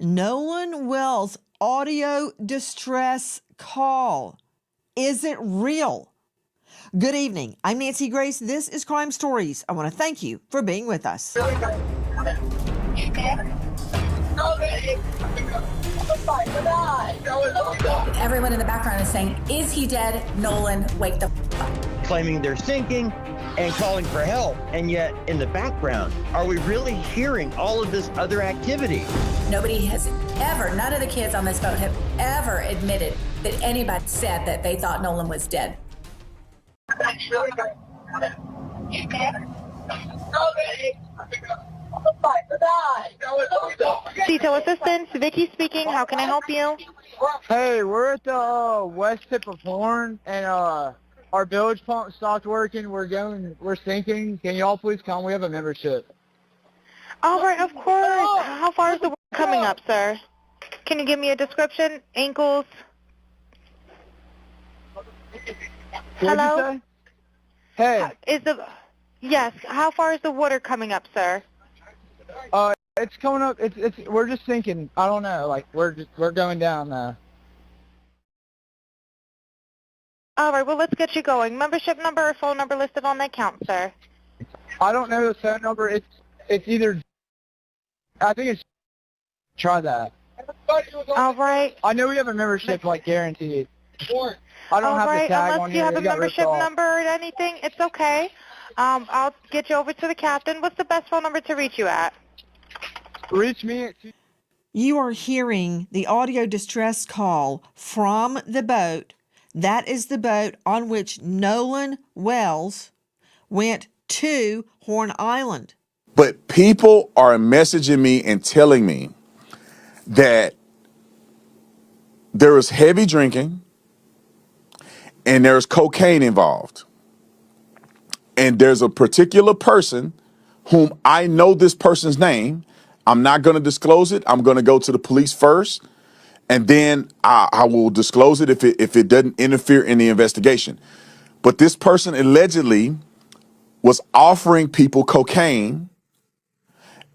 Nolan Wells audio distress call. Is it real? Good evening. I'm Nancy Grace. This is Crime Stories. I want to thank you for being with us. Everyone in the background is saying, is he dead? Nolan, wake the up. Claiming they're sinking and calling for help. And yet in the background, are we really hearing all of this other activity? Nobody has ever, none of the kids on this boat have ever admitted that anybody said that they thought Nolan was dead. Detail Assistance, Vicky speaking. How can I help you? Hey, we're at the west tip of Horn, and our bilge pump stopped working. We're sinking. Can y'all please come? We have a membership. All right, of course. How far is the work coming up, sir? Can you give me a description? Ankles? Hello? What'd you say? Hey. Yes. How far is the water coming up, sir? It's coming up. We're just sinking. I don't know. Like we're going down now. All right. Well, let's get you going. Membership number or phone number listed on the account, sir. I don't know the phone number. It's either. I think it's. Try that. All right. I know we have a membership, like guaranteed. I don't have the tag Unless on you here. have a It got ripped membership off. number or anything, it's okay. I'll get you over to the captain. What's the best phone number to reach you at? Reach me at. You are hearing the audio distress call from the boat. That is the boat on which Nolan Wells went to Horn Island. But people are messaging me and telling me that there is heavy drinking and there's cocaine involved. And there's a particular person whom I know this person's name. I'm not going to disclose it. I'm going to go to the police first, and then I will disclose it if it doesn't interfere in the investigation. But this person allegedly was offering people cocaine,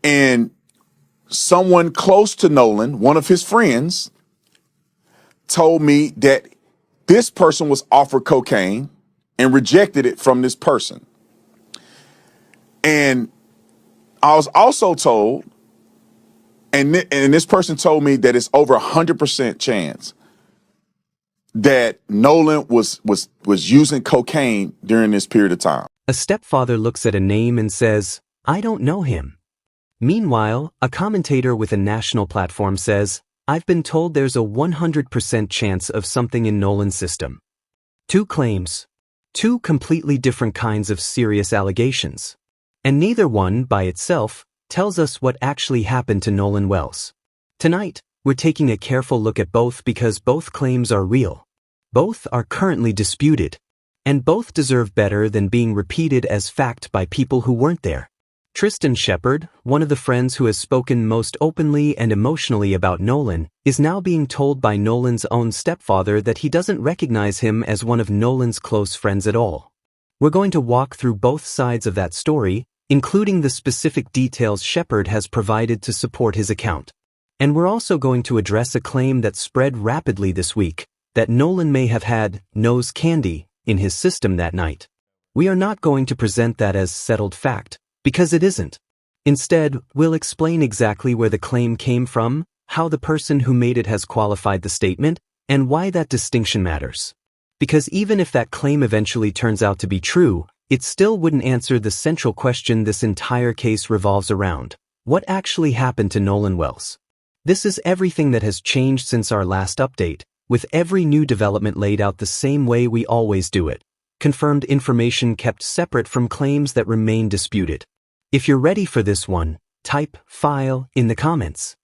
and someone close to Nolan, one of his friends, told me that this person was offered cocaine and rejected it from this person. And I was also told, and this person told me that it's over 100% chance that Nolan was using cocaine during this period of time. A stepfather looks at a name and says, I don't know him. Meanwhile, a commentator with a national platform says, I've been told there's a 100% chance of something in Nolan's system. Two claims. Two completely different kinds of serious allegations. And neither one, by itself, tells us what actually happened to Nolan Wells. Tonight, we're taking a careful look at both because both claims are real. Both are currently disputed. And both deserve better than being repeated as fact by people who weren't there. Tristan Shepard, one of the friends who has spoken most openly and emotionally about Nolan, is now being told by Nolan's own stepfather that he doesn't recognize him as one of Nolan's close friends at all. We're going to walk through both sides of that story, including the specific details Shepard has provided to support his account. And we're also going to address a claim that spread rapidly this week, that Nolan may have had nose candy in his system that night. We are not going to present that as settled fact, because it isn't. Instead, we'll explain exactly where the claim came from, how the person who made it has qualified the statement, and why that distinction matters. Because even if that claim eventually turns out to be true, it still wouldn't answer the central question this entire case revolves around. What actually happened to Nolan Wells? This is everything that has changed since our last update, with every new development laid out the same way we always do it. Confirmed information kept separate from claims that remain disputed. If you're ready for this one, type file in the comments.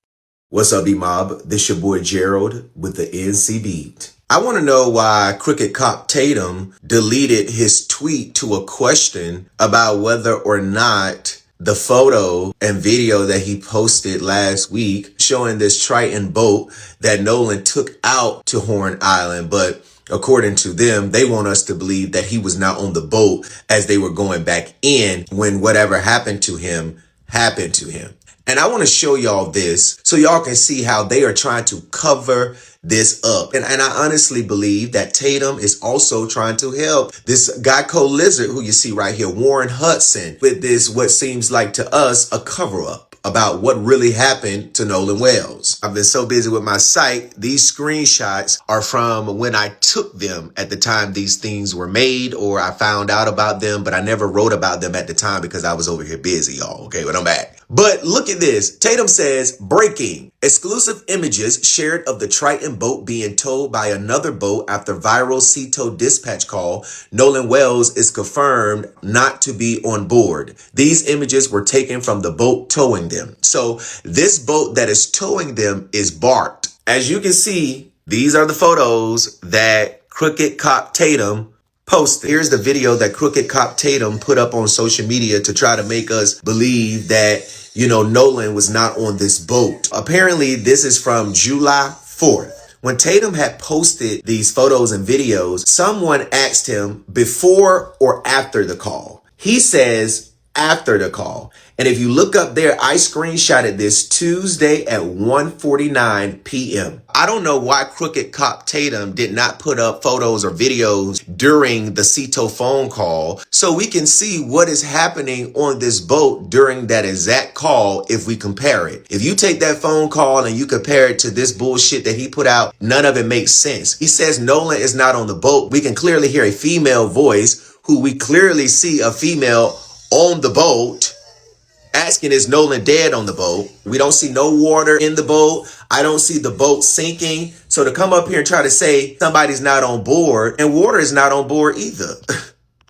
What's up, E-Mob? This your boy Gerald with the NC Beat. I want to know why Crooked Cop Tatum deleted his tweet to a question about whether or not the photo and video that he posted last week showing this Triton boat that Nolan took out to Horn Island, but according to them, they want us to believe that he was not on the boat as they were going back in when whatever happened to him happened to him. And I want to show y'all this so y'all can see how they are trying to cover this up. And I honestly believe that Tatum is also trying to help this Geico lizard who you see right here, Warren Hudson, with this, what seems like to us, a cover up about what really happened to Nolan Wells. I've been so busy with my site. These screenshots are from when I took them at the time these things were made, or I found out about them, but I never wrote about them at the time because I was over here busy, y'all. Okay, but I'm back. But look at this. Tatum says, breaking. Exclusive images shared of the Triton boat being towed by another boat after viral CETO dispatch call. Nolan Wells is confirmed not to be on board. These images were taken from the boat towing them. So this boat that is towing them is Bart. As you can see, these are the photos that Crooked Cop Tatum posted. Here's the video that Crooked Cop Tatum put up on social media to try to make us believe that, you know, Nolan was not on this boat. Apparently, this is from July 4th. When Tatum had posted these photos and videos, someone asked him before or after the call. He says after the call. And if you look up there, I screenshotted this Tuesday at 1:49 p.m. I don't know why Crooked Cop Tatum did not put up photos or videos during the CETO phone call so we can see what is happening on this boat during that exact call if we compare it. If you take that phone call and you compare it to this bullshit that he put out, none of it makes sense. He says Nolan is not on the boat. We can clearly hear a female voice who we clearly see a female on the boat asking, is Nolan dead on the boat? We don't see no water in the boat. I don't see the boat sinking. So to come up here and try to say somebody's not on board, and water is not on board either.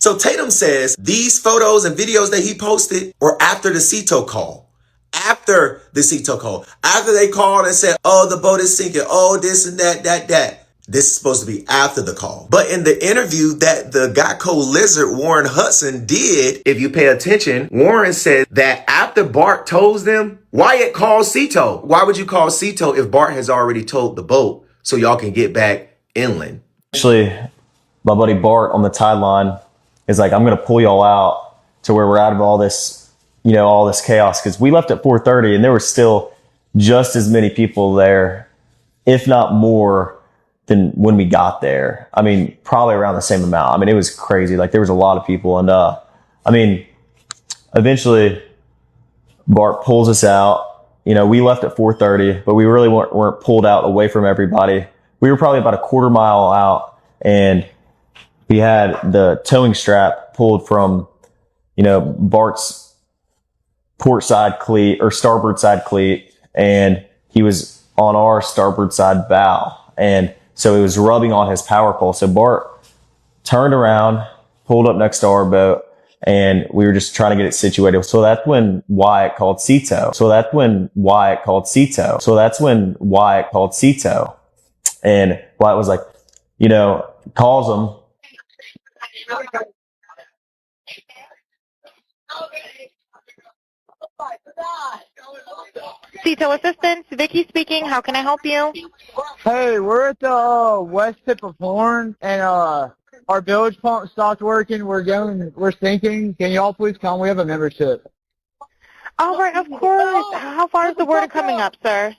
So Tatum says these photos and videos that he posted were after the CETO call. After the CETO call. After they called and said, oh, the boat is sinking. Oh, this and that. This is supposed to be after the call. But in the interview that the Geico lizard Warren Hudson did, if you pay attention, Warren said that after Bart told them, Wyatt called CETO. Why would you call CETO if Bart has already told the boat so y'all can get back inland? Actually, my buddy Bart on the tide line is like, I'm going to pull y'all out to where we're out of all this, all this chaos. Because we left at 4:30 and there were still just as many people there, if not more, than when we got there. I mean, probably around the same amount. I mean, it was crazy. Like there was a lot of people. And, eventually Bart pulls us out. We left at 4:30, but we really weren't pulled out away from everybody. We were probably about a quarter mile out and we had the towing strap pulled from, Bart's port side cleat or starboard side cleat. And he was on our starboard side bow. And so it was rubbing on his power pole. So Bart turned around, pulled up next to our boat, and we were just trying to get it situated. So that's when Wyatt called CETO. And Wyatt was like, calls him. CETO assistance, Vicky speaking. How can I help you? Hey, we're at the west tip of Horn, and our bilge pump stopped working. We're sinking. Can y'all please come? We have a membership. All right, of course. How far is the water coming up, sir?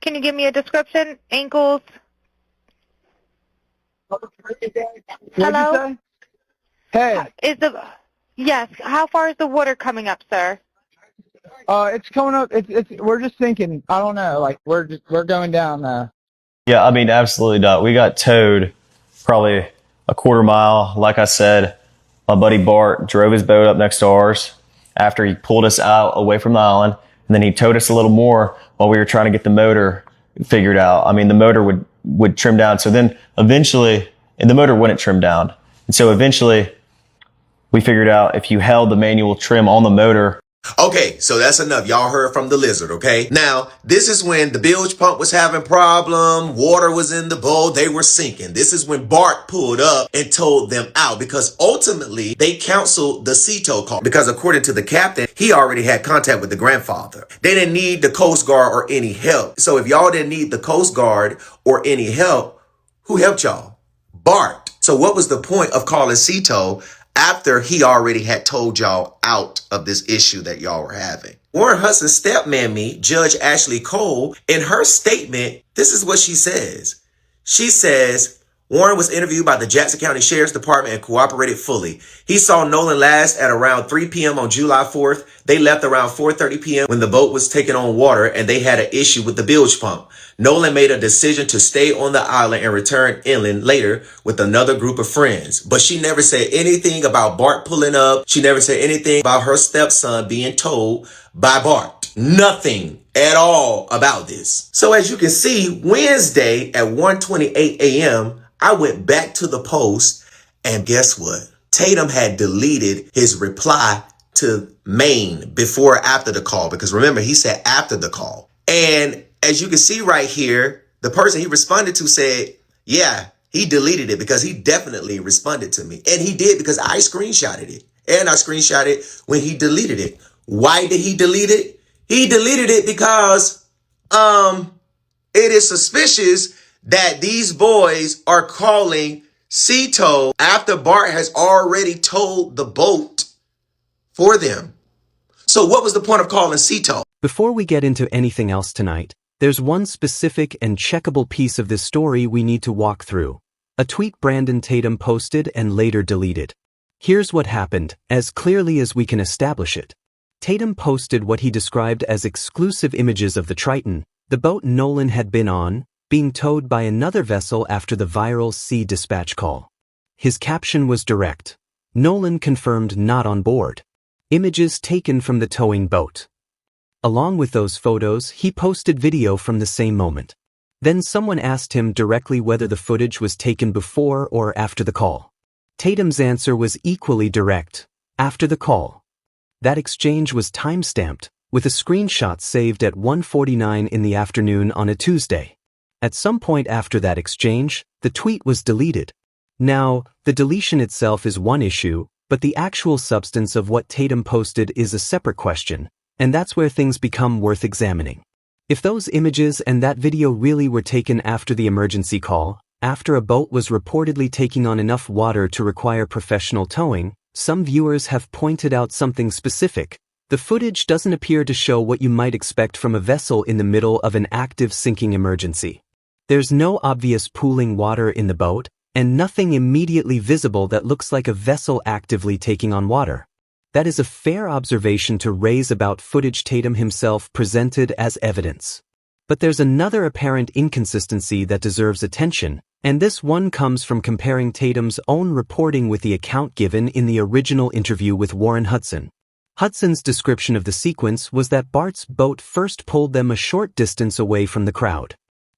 Can you give me a description? Ankles? Hello? Hey. Yes. How far is the water coming up, sir? It's coming up. We're just sinking. I don't know. Like we're going down now. Yeah, absolutely not. We got towed probably a quarter mile. Like I said, my buddy Bart drove his boat up next to ours after he pulled us out away from the island. And then he towed us a little more while we were trying to get the motor figured out. The motor would trim down. So then eventually, and the motor wouldn't trim down. And so eventually we figured out if you held the manual trim on the motor. Okay, so that's enough. Y'all heard from the lizard, okay? Now, this is when the bilge pump was having problem, water was in the boat, they were sinking. This is when Bart pulled up and told them out because ultimately they canceled the CETO call because according to the captain, he already had contact with the grandfather. They didn't need the Coast Guard or any help. So if y'all didn't need the Coast Guard or any help, who helped y'all? Bart. So what was the point of calling CETO after he already had told y'all out of this issue that y'all were having? Warren Hudson stepmammy, Judge Ashley Cole, in her statement, this is what she says. She says, Warren was interviewed by the Jackson County Sheriff's Department and cooperated fully. He saw Nolan last at around 3 p.m. on July 4th. They left around 4:30 p.m. when the boat was taking on water and they had an issue with the bilge pump. Nolan made a decision to stay on the island and return inland later with another group of friends. But she never said anything about Bart pulling up. She never said anything about her stepson being told by Bart. Nothing at all about this. So as you can see, Wednesday at 1:28 a.m., I went back to the post, and guess what? Tatum had deleted his reply to Maine before or after the call, because remember, he said after the call. And as you can see right here, the person he responded to said, yeah, he deleted it because he definitely responded to me. And he did because I screenshotted it. And I screenshotted when he deleted it. Why did he delete it? He deleted it because it is suspicious that these boys are calling Cito after Bart has already told the boat for them. So what was the point of calling Cito? Before we get into anything else tonight, there's one specific and checkable piece of this story we need to walk through. A tweet Brandon Tatum posted and later deleted. Here's what happened, as clearly as we can establish it. Tatum posted what he described as exclusive images of the Triton, the boat Nolan had been on, being towed by another vessel after the viral sea dispatch call. His caption was direct. Nolan confirmed not on board. Images taken from the towing boat. Along with those photos, he posted video from the same moment. Then someone asked him directly whether the footage was taken before or after the call. Tatum's answer was equally direct, after the call. That exchange was time-stamped, with a screenshot saved at 1:49 in the afternoon on a Tuesday. At some point after that exchange, the tweet was deleted. Now, the deletion itself is one issue, but the actual substance of what Tatum posted is a separate question, and that's where things become worth examining. If those images and that video really were taken after the emergency call, after a boat was reportedly taking on enough water to require professional towing, some viewers have pointed out something specific. The footage doesn't appear to show what you might expect from a vessel in the middle of an active sinking emergency. There's no obvious pooling water in the boat, and nothing immediately visible that looks like a vessel actively taking on water. That is a fair observation to raise about footage Tatum himself presented as evidence. But there's another apparent inconsistency that deserves attention, and this one comes from comparing Tatum's own reporting with the account given in the original interview with Warren Hudson. Hudson's description of the sequence was that Bart's boat first pulled them a short distance away from the crowd.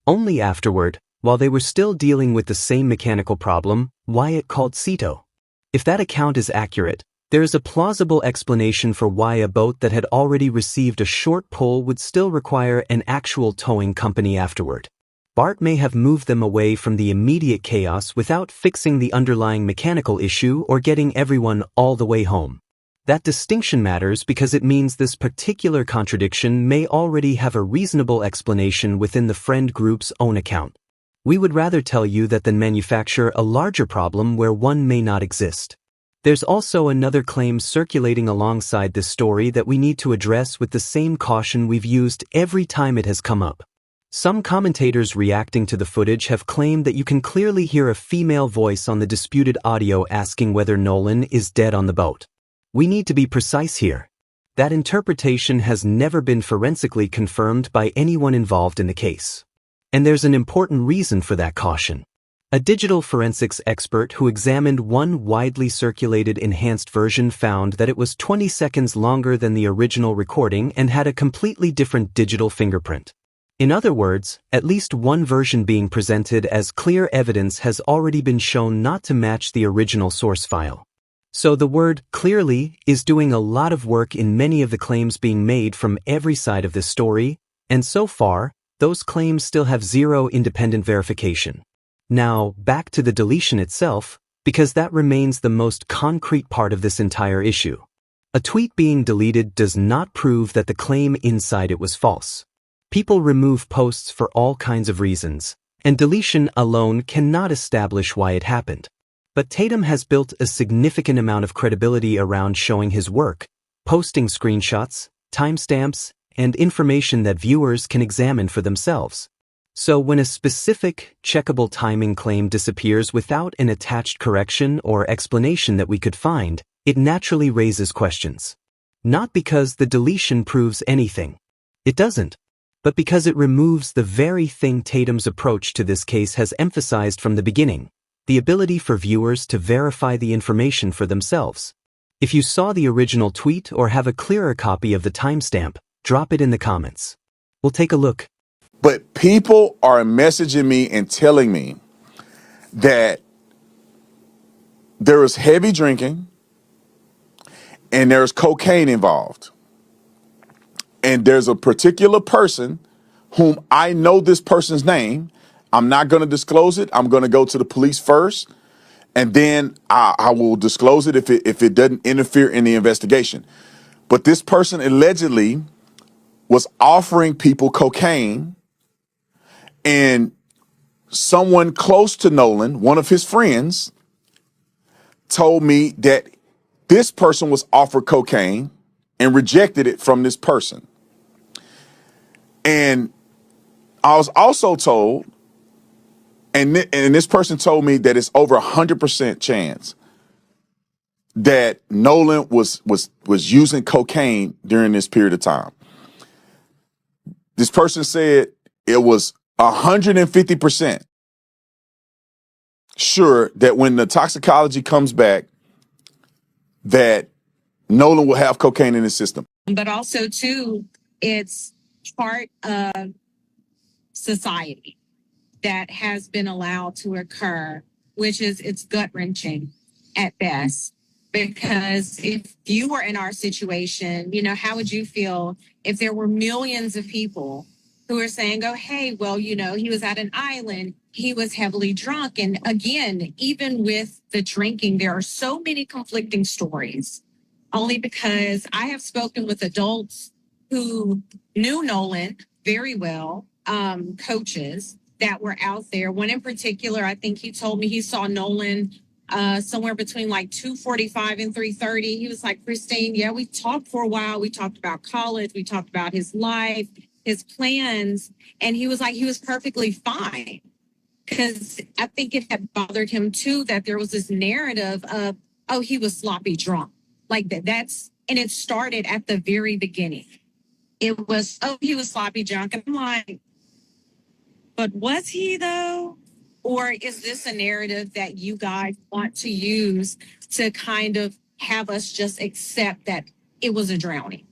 Only afterward, while they were still dealing with the same mechanical problem, Wyatt called Cito. If that account is accurate, there is a plausible explanation for why a boat that had already received a short pull would still require an actual towing company afterward. Bart may have moved them away from the immediate chaos without fixing the underlying mechanical issue or getting everyone all the way home. That distinction matters because it means this particular contradiction may already have a reasonable explanation within the friend group's own account. We would rather tell you that than manufacture a larger problem where one may not exist. There's also another claim circulating alongside this story that we need to address with the same caution we've used every time it has come up. Some commentators reacting to the footage have claimed that you can clearly hear a female voice on the disputed audio asking whether Nolan is dead on the boat. We need to be precise here. That interpretation has never been forensically confirmed by anyone involved in the case. And there's an important reason for that caution. A digital forensics expert who examined one widely circulated enhanced version found that it was 20 seconds longer than the original recording and had a completely different digital fingerprint. In other words, at least one version being presented as clear evidence has already been shown not to match the original source file. So the word clearly is doing a lot of work in many of the claims being made from every side of this story, and so far, those claims still have zero independent verification. Now, back to the deletion itself, because that remains the most concrete part of this entire issue. A tweet being deleted does not prove that the claim inside it was false. People remove posts for all kinds of reasons, and deletion alone cannot establish why it happened. But Tatum has built a significant amount of credibility around showing his work, posting screenshots, timestamps, and information that viewers can examine for themselves. So when a specific, checkable timing claim disappears without an attached correction or explanation that we could find, it naturally raises questions. Not because the deletion proves anything. It doesn't. But because it removes the very thing Tatum's approach to this case has emphasized from the beginning, the ability for viewers to verify the information for themselves. If you saw the original tweet or have a clearer copy of the timestamp, drop it in the comments. We'll take a look. But people are messaging me and telling me that there is heavy drinking and there's cocaine involved. And there's a particular person whom I know this person's name. I'm not going to disclose it. I'm going to go to the police first, and then I will disclose it if it doesn't interfere in the investigation. But this person allegedly was offering people cocaine, and someone close to Nolan, one of his friends, told me that this person was offered cocaine and rejected it from this person. And I was also told, and this person told me that it's over 100% chance that Nolan was using cocaine during this period of time. This person said it was 150% sure that when the toxicology comes back, that Nolan will have cocaine in his system. But also, too, it's part of society that has been allowed to occur, which is it's gut-wrenching at best. Because if you were in our situation, how would you feel if there were millions of people who are saying, oh, hey, well, he was at an island, he was heavily drunk. And again, even with the drinking, there are so many conflicting stories, only because I have spoken with adults who knew Nolan very well, coaches that were out there. One in particular, I think he told me he saw Nolan somewhere between like 2:45 and 3:30. He was like, Christine, yeah, we talked for a while. We talked about college. We talked about his life, his plans. And he was like, he was perfectly fine. Because I think it had bothered him too, that there was this narrative of, oh, he was sloppy drunk. Like and it started at the very beginning. It was, oh, he was sloppy drunk. And I'm like, but was he though? Or is this a narrative that you guys want to use to kind of have us just accept that it was a drowning?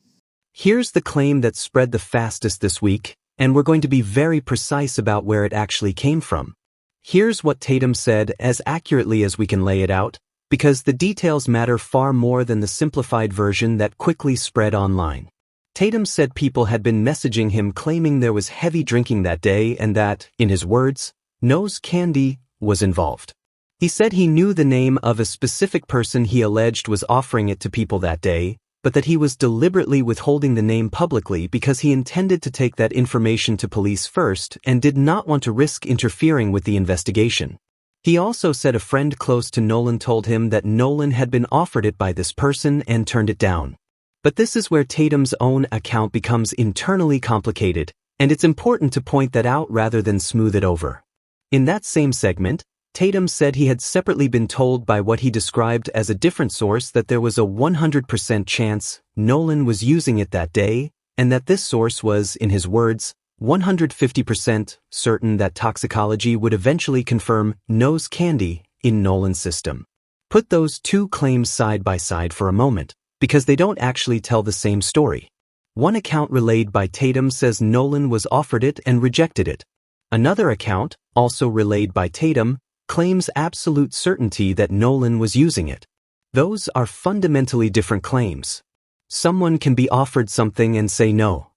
Here's the claim that spread the fastest this week, and we're going to be very precise about where it actually came from. Here's what Tatum said as accurately as we can lay it out, because the details matter far more than the simplified version that quickly spread online. Tatum said people had been messaging him claiming there was heavy drinking that day and that, in his words, nose candy was involved. He said he knew the name of a specific person he alleged was offering it to people that day, but that he was deliberately withholding the name publicly because he intended to take that information to police first and did not want to risk interfering with the investigation. He also said a friend close to Nolan told him that Nolan had been offered it by this person and turned it down. But this is where Tatum's own account becomes internally complicated, and it's important to point that out rather than smooth it over. In that same segment, Tatum said he had separately been told by what he described as a different source that there was a 100% chance Nolan was using it that day, and that this source was, in his words, 150% certain that toxicology would eventually confirm nose candy in Nolan's system. Put those two claims side by side for a moment, because they don't actually tell the same story. One account relayed by Tatum says Nolan was offered it and rejected it. Another account, also relayed by Tatum, claims absolute certainty that Nolan was using it. Those are fundamentally different claims. Someone can be offered something and say no.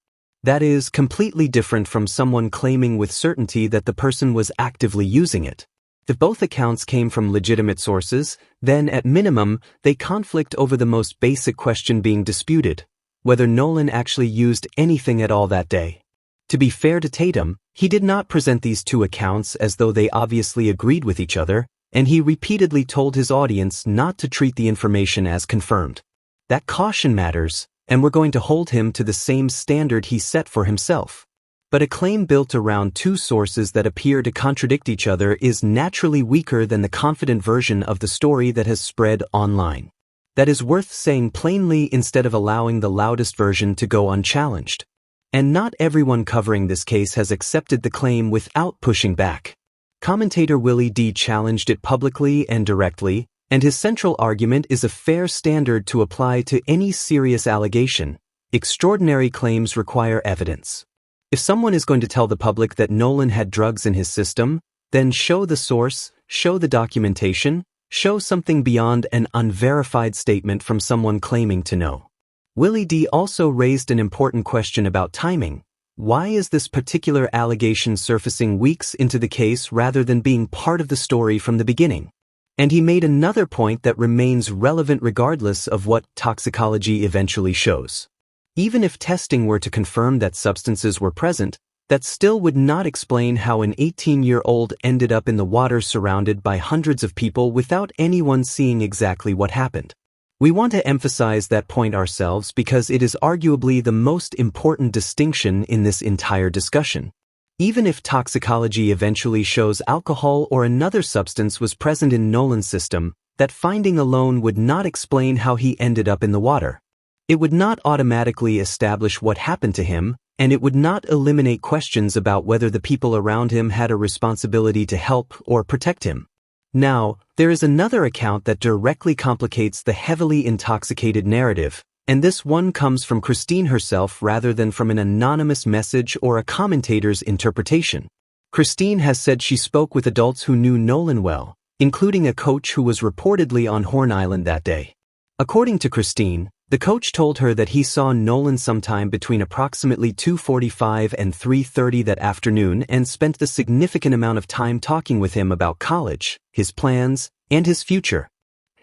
That is completely different from someone claiming with certainty that the person was actively using it. If both accounts came from legitimate sources, then at minimum, they conflict over the most basic question being disputed, whether Nolan actually used anything at all that day. To be fair to Tatum, he did not present these two accounts as though they obviously agreed with each other, and he repeatedly told his audience not to treat the information as confirmed. That caution matters and we're going to hold him to the same standard he set for himself. But a claim built around two sources that appear to contradict each other is naturally weaker than the confident version of the story that has spread online. That is worth saying plainly instead of allowing the loudest version to go unchallenged. And not everyone covering this case has accepted the claim without pushing back. Commentator Willie D. challenged it publicly and directly, and his central argument is a fair standard to apply to any serious allegation. Extraordinary claims require evidence. If someone is going to tell the public that Nolan had drugs in his system, then show the source, show the documentation, show something beyond an unverified statement from someone claiming to know. Willie D. also raised an important question about timing. Why is this particular allegation surfacing weeks into the case rather than being part of the story from the beginning? And he made another point that remains relevant regardless of what toxicology eventually shows. Even if testing were to confirm that substances were present, that still would not explain how an 18-year-old ended up in the water surrounded by hundreds of people without anyone seeing exactly what happened. We want to emphasize that point ourselves because it is arguably the most important distinction in this entire discussion. Even if toxicology eventually shows alcohol or another substance was present in Nolan's system, that finding alone would not explain how he ended up in the water. It would not automatically establish what happened to him, and it would not eliminate questions about whether the people around him had a responsibility to help or protect him. Now, there is another account that directly complicates the heavily intoxicated narrative, and this one comes from Christine herself rather than from an anonymous message or a commentator's interpretation. Christine has said she spoke with adults who knew Nolan well, including a coach who was reportedly on Horn Island that day. According to Christine, the coach told her that he saw Nolan sometime between approximately 2:45 and 3:30 that afternoon and spent a significant amount of time talking with him about college, his plans, and his future.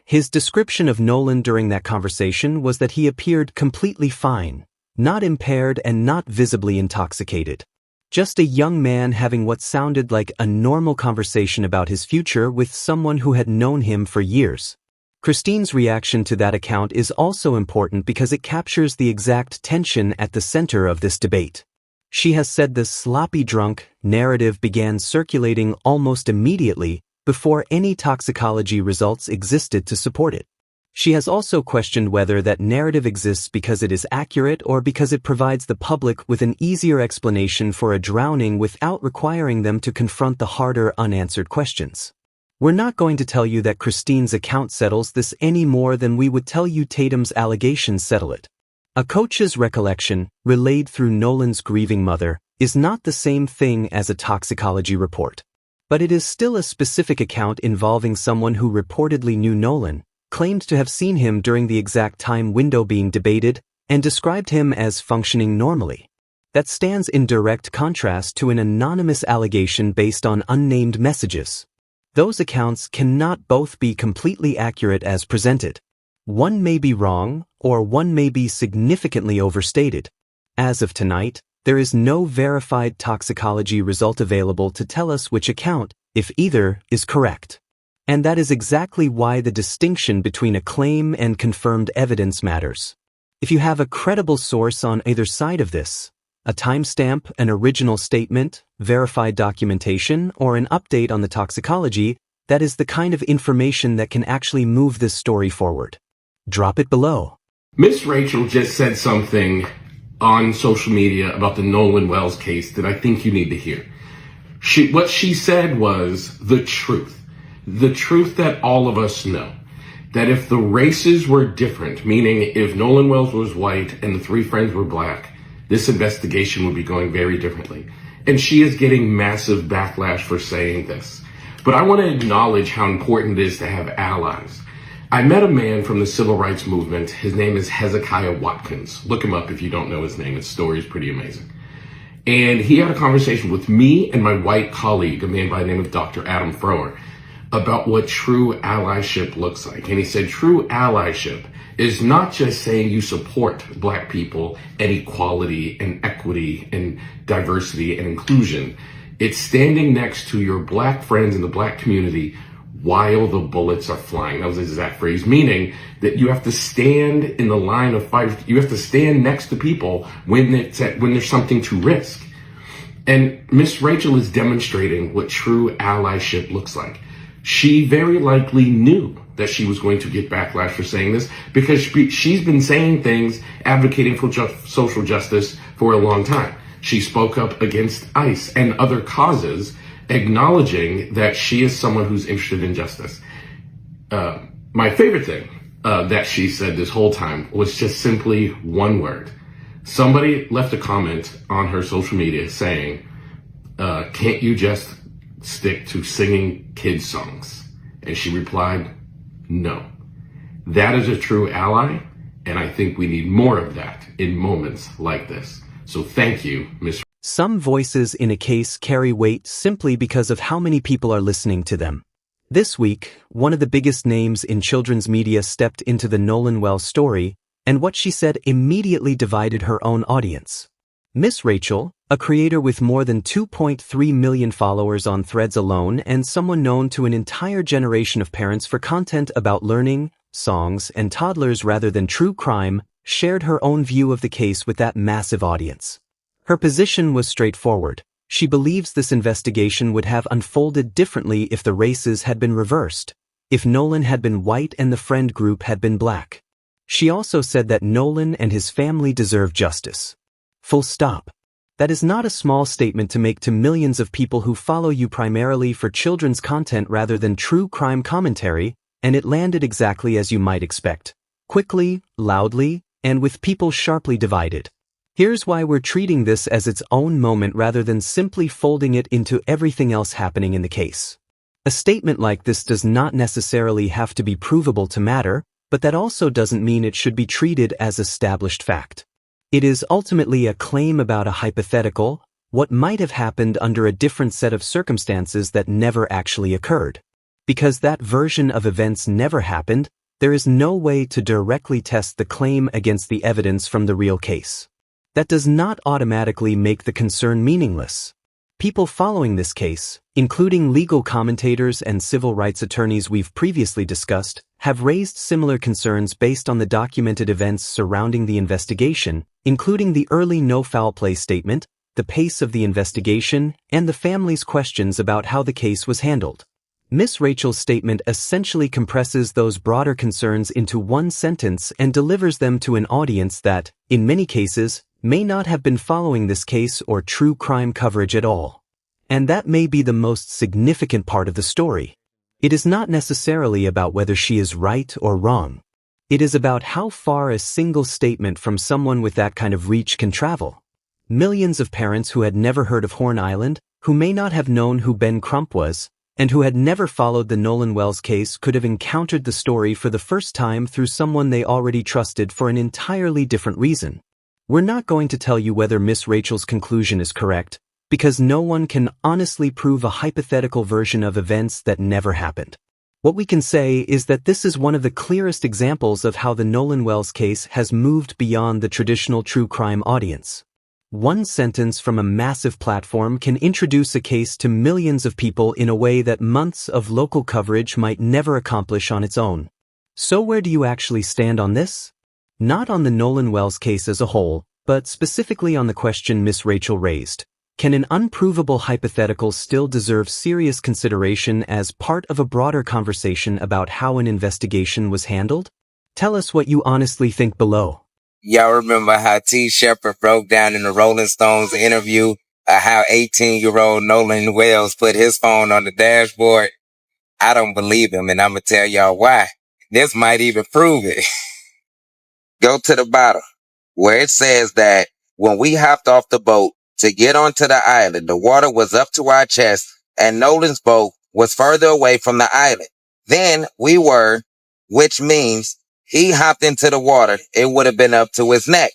His description of Nolan during that conversation was that he appeared completely fine, not impaired and not visibly intoxicated. Just a young man having what sounded like a normal conversation about his future with someone who had known him for years. Christine's reaction to that account is also important because it captures the exact tension at the center of this debate. She has said the sloppy drunk narrative began circulating almost immediately before any toxicology results existed to support it. She has also questioned whether that narrative exists because it is accurate or because it provides the public with an easier explanation for a drowning without requiring them to confront the harder unanswered questions. We're not going to tell you that Christine's account settles this any more than we would tell you Tatum's allegations settle it. A coach's recollection, relayed through Nolan's grieving mother, is not the same thing as a toxicology report. But it is still a specific account involving someone who reportedly knew Nolan, claimed to have seen him during the exact time window being debated, and described him as functioning normally. That stands in direct contrast to an anonymous allegation based on unnamed messages. Those accounts cannot both be completely accurate as presented. One may be wrong, or one may be significantly overstated. As of tonight, there is no verified toxicology result available to tell us which account, if either, is correct. And that is exactly why the distinction between a claim and confirmed evidence matters. If you have a credible source on either side of this, a timestamp, an original statement, verified documentation, or an update on the toxicology, that is the kind of information that can actually move this story forward. Drop it below. Miss Rachel just said something on social media about the Nolan Wells case that I think you need to hear. What she said was the truth that all of us know, that if the races were different, meaning if Nolan Wells was white and the three friends were black, this investigation would be going very differently. And she is getting massive backlash for saying this. But I want to acknowledge how important it is to have allies. I met a man from the civil rights movement. His name is Hezekiah Watkins. Look him up if you don't know his name. His story is pretty amazing. And he had a conversation with me and my white colleague, a man by the name of Dr. Adam Frower, about what true allyship looks like. And he said true allyship is not just saying you support black people and equality and equity and diversity and inclusion. It's standing next to your black friends in the black community, while the bullets are flying. That was the exact phrase, meaning that you have to stand in the line of fire. You have to stand next to people when there's something to risk. And Miss Rachel is demonstrating what true allyship looks like. She very likely knew that she was going to get backlash for saying this, because she's been saying things advocating for social justice for a long time. She spoke up against ICE and other causes, acknowledging that she is someone who's interested in justice. My favorite thing that she said this whole time was just simply one word. Somebody left a comment on her social media saying, can't you just stick to singing kids songs? And she replied, no. That is a true ally, and I think we need more of that in moments like this. So thank you, Ms. Some voices in a case carry weight simply because of how many people are listening to them. This week, one of the biggest names in children's media stepped into the Nolan Wells story, and what she said immediately divided her own audience. Miss Rachel, a creator with more than 2.3 million followers on Threads alone and someone known to an entire generation of parents for content about learning, songs, and toddlers rather than true crime, shared her own view of the case with that massive audience. Her position was straightforward. She believes this investigation would have unfolded differently if the races had been reversed, if Nolan had been white and the Friend group had been black. She also said that Nolan and his family deserve justice. Full stop. That is not a small statement to make to millions of people who follow you primarily for children's content rather than true crime commentary, and it landed exactly as you might expect. Quickly, loudly, and with people sharply divided. Here's why we're treating this as its own moment rather than simply folding it into everything else happening in the case. A statement like this does not necessarily have to be provable to matter, but that also doesn't mean it should be treated as established fact. It is ultimately a claim about a hypothetical, what might have happened under a different set of circumstances that never actually occurred. Because that version of events never happened, there is no way to directly test the claim against the evidence from the real case. That does not automatically make the concern meaningless. People following this case, including legal commentators and civil rights attorneys we've previously discussed, have raised similar concerns based on the documented events surrounding the investigation, including the early no-foul play statement, the pace of the investigation, and the family's questions about how the case was handled. Miss Rachel's statement essentially compresses those broader concerns into one sentence and delivers them to an audience that, in many cases, may not have been following this case or true crime coverage at all. And that may be the most significant part of the story. It is not necessarily about whether she is right or wrong. It is about how far a single statement from someone with that kind of reach can travel. Millions of parents who had never heard of Horn Island, who may not have known who Ben Crump was, and who had never followed the Nolan Wells case could have encountered the story for the first time through someone they already trusted for an entirely different reason. We're not going to tell you whether Miss Rachel's conclusion is correct, because no one can honestly prove a hypothetical version of events that never happened. What we can say is that this is one of the clearest examples of how the Nolan Wells case has moved beyond the traditional true crime audience. One sentence from a massive platform can introduce a case to millions of people in a way that months of local coverage might never accomplish on its own. So where do you actually stand on this? Not on the Nolan Wells case as a whole, but specifically on the question Miss Rachel raised. Can an unprovable hypothetical still deserve serious consideration as part of a broader conversation about how an investigation was handled? Tell us what you honestly think below. Y'all remember how T. Shepard broke down in the Rolling Stones interview how 18-year-old Nolan Wells put his phone on the dashboard? I don't believe him, and I'm going to tell y'all why. This might even prove it. Go to the bottom where it says that when we hopped off the boat to get onto the island, the water was up to our chest and Nolan's boat was further away from the island. Then we were, which means he hopped into the water, it would have been up to his neck.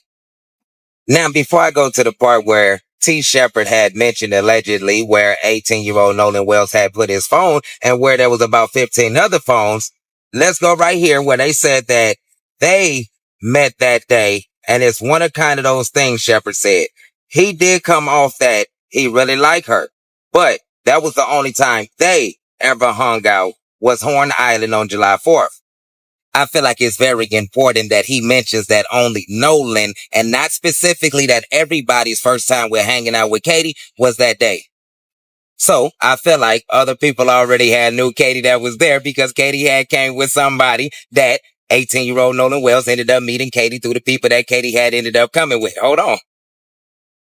Now, before I go to the part where T. Shepard had mentioned allegedly where 18-year-old Nolan Wells had put his phone and where there was about 15 other phones, let's go right here where they said that they met that day, and it's one of kind of those things Shepard said. He did come off that he really liked her, but that was the only time they ever hung out was Horn Island on July 4th. I feel like it's very important that he mentions that only Nolan and not specifically that everybody's first time we're hanging out with Katie was that day. So I feel like other people already knew Katie that was there because Katie had came with somebody that 18-year-old Nolan Wells ended up meeting Katie through the people that Katie had ended up coming with. Hold on.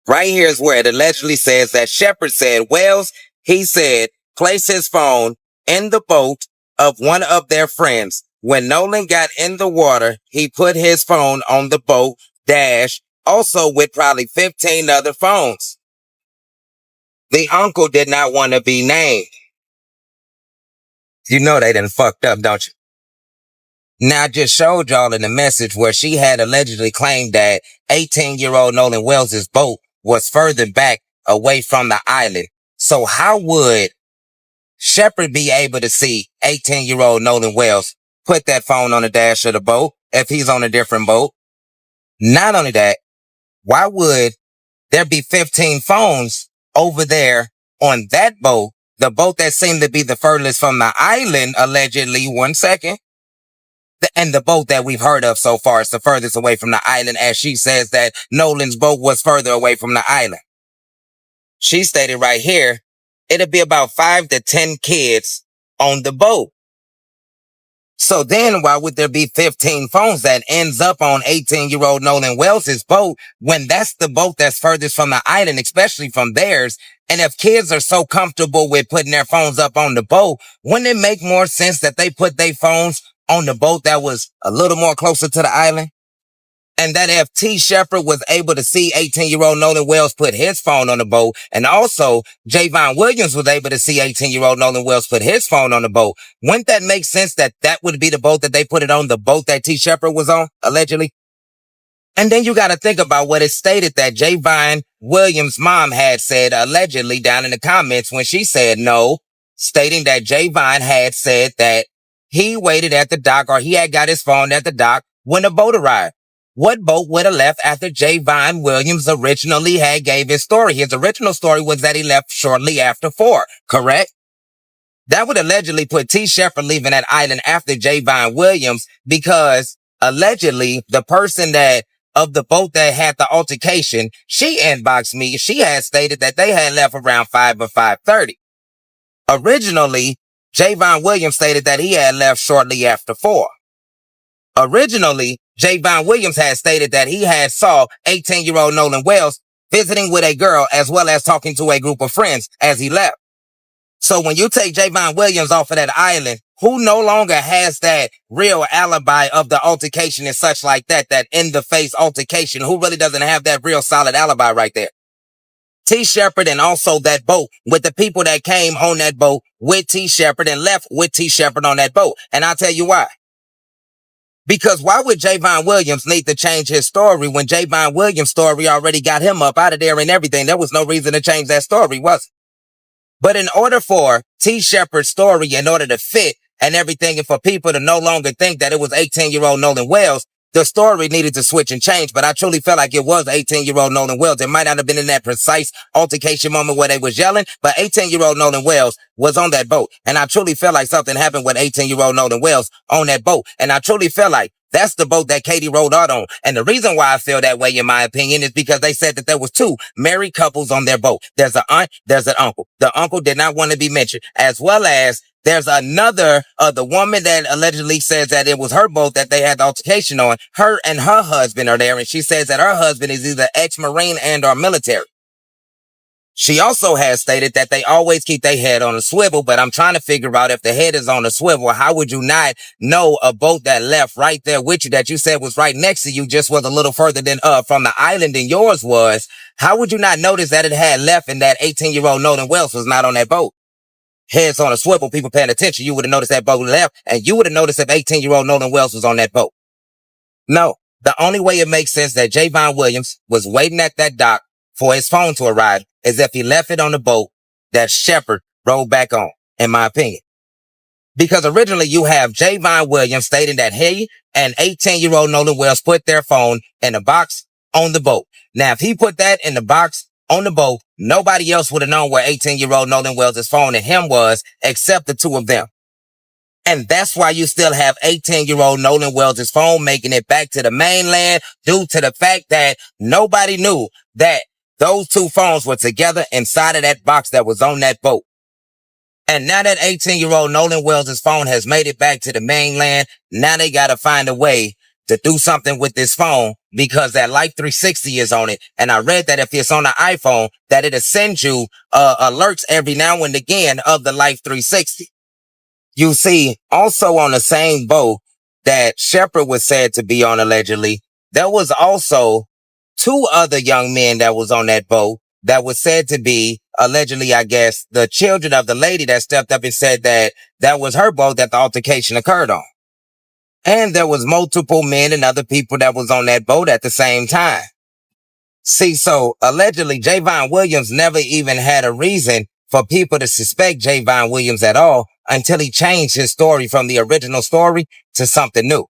Right here is where it allegedly says that Shepard said Wells, he said, place his phone in the boat of one of their friends. When Nolan got in the water, he put his phone on the boat dash, also with probably 15 other phones. The uncle did not want to be named. You know they done fucked up, don't you? Now, I just showed y'all in the message where she had allegedly claimed that 18-year-old Nolan Wells' boat was further back away from the island. So how would Shepard be able to see 18-year-old Nolan Wells put that phone on the dash of the boat if he's on a different boat? Not only that, why would there be 15 phones over there on that boat, the boat that seemed to be the furthest from the island, allegedly, 1 second, and the boat that we've heard of so far is the furthest away from the island, as she says that Nolan's boat was further away from the island. She stated right here, it'll be about 5 to 10 kids on the boat. So then why would there be 15 phones that ends up on 18-year-old Nolan Wells' boat when that's the boat that's furthest from the island, especially from theirs? And if kids are so comfortable with putting their phones up on the boat, wouldn't it make more sense that they put their phones on the boat that was a little more closer to the island? And that if T. Shepard was able to see 18-year-old Nolan Wells put his phone on the boat, and also Javon Williams was able to see 18-year-old Nolan Wells put his phone on the boat, wouldn't that make sense that that would be the boat that they put it on, the boat that T. Shepard was on, allegedly? And then you got to think about what it stated that Javon Williams' mom had said allegedly down in the comments when she said no, stating that Javon had said that he waited at the dock, or he had got his phone at the dock when the boat arrived. What boat would have left after Javon Williams originally had gave his story? His original story was that he left shortly after 4, correct? That would allegedly put T. Shepard leaving that island after Javon Williams, because allegedly the person that of the boat that had the altercation, she inboxed me. She had stated that they had left around 5 or 5:30. Originally, Javon Williams stated that he had left shortly after 4. Originally, Javon Williams had stated that he had saw 18-year-old Nolan Wells visiting with a girl as well as talking to a group of friends as he left. So when you take Javon Williams off of that island, who no longer has that real alibi of the altercation and such like that, that in-the-face altercation, who really doesn't have that real solid alibi right there? T. Shepard, and also that boat with the people that came on that boat with T. Shepard and left with T. Shepard on that boat. And I'll tell you why. Because why would Javon Williams need to change his story when Javon Williams' story already got him up out of there and everything? There was no reason to change that story, was it? But in order for T. Shepard's story, in order to fit and everything, and for people to no longer think that it was 18-year-old Nolan Wells, the story needed to switch and change. But I truly felt like it was 18-year-old Nolan Wells. It might not have been in that precise altercation moment where they was yelling, but 18-year-old Nolan Wells was on that boat. And I truly felt like something happened with 18-year-old Nolan Wells on that boat. And I truly feel like that's the boat that Katie rode out on. And the reason why I feel that way, in my opinion, is because they said that there was 2 married couples on their boat. There's an aunt, there's an uncle. The uncle did not want to be mentioned, as well as there's another, the woman that allegedly says that it was her boat that they had the altercation on. Her and her husband are there, and she says that her husband is either ex-Marine and or military. She also has stated that they always keep their head on a swivel, but I'm trying to figure out if the head is on a swivel, how would you not know a boat that left right there with you that you said was right next to you, just was a little further than from the island than yours was? How would you not notice that it had left and that 18-year-old Nolan Wells was not on that boat? Heads on a swivel, people paying attention, you would have noticed that boat left, and you would have noticed if 18-year-old Nolan Wells was on that boat. No, the only way it makes sense that Javon Williams was waiting at that dock for his phone to arrive is if he left it on the boat that Shepard rode back on, in my opinion. Because originally you have Javon Williams stating that he and 18-year-old Nolan Wells put their phone in a box on the boat. Now, if he put that in the box on the boat, nobody else would have known where 18-year-old Nolan Wells' phone and him was except the 2 of them. And that's why you still have 18-year-old Nolan Wells' phone making it back to the mainland due to the fact that nobody knew that those two phones were together inside of that box that was on that boat. And now that 18-year-old Nolan Wells' phone has made it back to the mainland, now they got to find a way to do something with this phone because that Life 360 is on it. And I read that if it's on the iPhone, that it'll send you alerts every now and again of the Life 360. You see, also on the same boat that Shepard was said to be on allegedly, there was also two other young men that was on that boat that was said to be allegedly, I guess, the children of the lady that stepped up and said that that was her boat that the altercation occurred on. And there was multiple men and other people that was on that boat at the same time. See, so allegedly, Javon Williams never even had a reason for people to suspect Javon Williams at all until he changed his story from the original story to something new.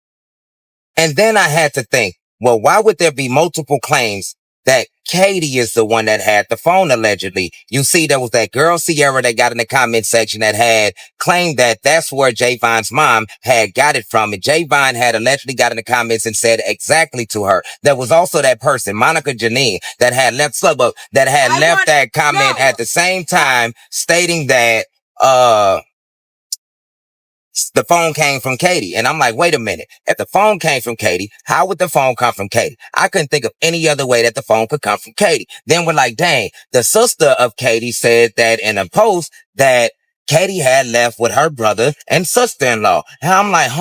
And then I had to think, well, why would there be multiple claims that Katie is the one that had the phone allegedly? You see, there was that girl Sierra that got in the comment section that had claimed that that's where Javon's mom had got it from. And Javon had allegedly got in the comments and said exactly to her. There was also that person, Monica Janine, that had left that comment at the same time stating that, the phone came from Katie. And I'm like, wait a minute. If the phone came from Katie, how would the phone come from Katie? I couldn't think of any other way that the phone could come from Katie. Then we're like, dang, the sister of Katie said that in a post that Katie had left with her brother and sister-in-law. And I'm like,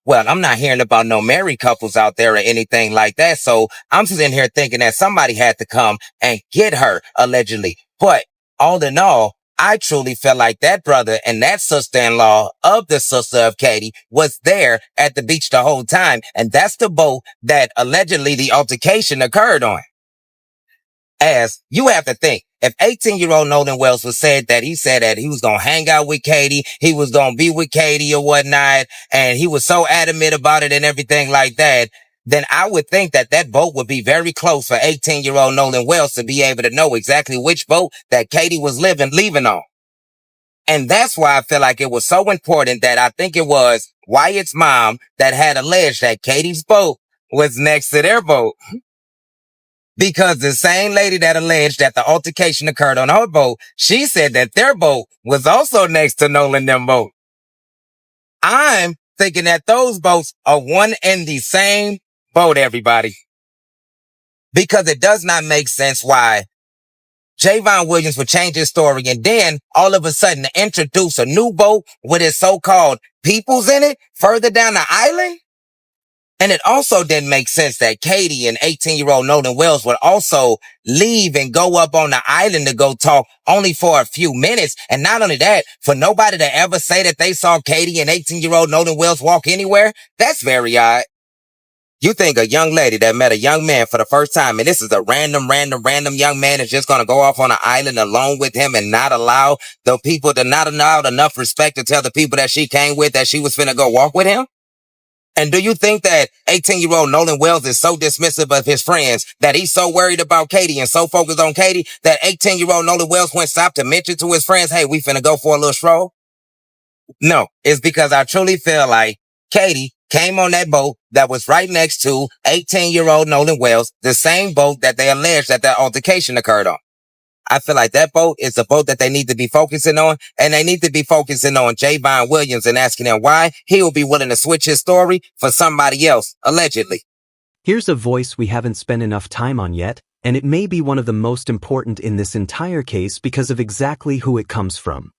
well, I'm not hearing about no married couples out there or anything like that. So I'm sitting here thinking that somebody had to come and get her allegedly. But all in all, I truly feel like that brother and that sister-in-law of the sister of Katie was there at the beach the whole time. And that's the boat that allegedly the altercation occurred on. As you have to think, if 18-year-old Nolan Wells was said that he said that he was going to hang out with Katie, he was going to be with Katie or whatnot, and he was so adamant about it and everything like that, then I would think that that boat would be very close for 18-year-old Nolan Wells to be able to know exactly which boat that Katie was leaving on. And that's why I feel like it was so important that I think it was Wyatt's mom that had alleged that Katie's boat was next to their boat. Because the same lady that alleged that the altercation occurred on her boat, she said that their boat was also next to Nolan them boat. I'm thinking that those boats are one and the same boat, everybody. Because it does not make sense why Javon Williams would change his story and then all of a sudden introduce a new boat with his so-called peoples in it further down the island. And it also didn't make sense that Katie and 18-year-old Nolan Wells would also leave and go up on the island to go talk only for a few minutes. And not only that, for nobody to ever say that they saw Katie and 18-year-old Nolan Wells walk anywhere, that's very odd. You think a young lady that met a young man for the first time, and this is a random young man, is just going to go off on an island alone with him and not allow the people to not allow enough respect to tell the people that she came with that she was finna go walk with him? And do you think that 18-year-old Nolan Wells is so dismissive of his friends that he's so worried about Katie and so focused on Katie that 18-year-old Nolan Wells went stop to mention to his friends, hey, we finna go for a little stroll? No, it's because I truly feel like Katie came on that boat that was right next to 18-year-old Nolan Wells, the same boat that they alleged that that altercation occurred on. I feel like that boat is the boat that they need to be focusing on, and they need to be focusing on Javon Williams and asking him why he will be willing to switch his story for somebody else, allegedly. Here's a voice we haven't spent enough time on yet, and it may be one of the most important in this entire case because of exactly who it comes from.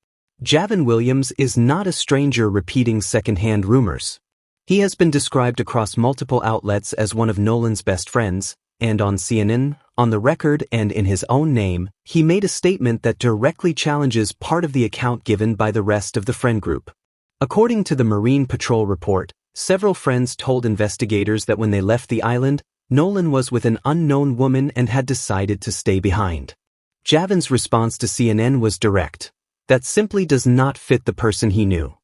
Javon Williams is not a stranger repeating secondhand rumors. He has been described across multiple outlets as one of Nolan's best friends, and on CNN, on the record, and in his own name, he made a statement that directly challenges part of the account given by the rest of the friend group. According to the Marine Patrol report, several friends told investigators that when they left the island, Nolan was with an unknown woman and had decided to stay behind. Javon's response to CNN was direct. That simply does not fit the person he knew.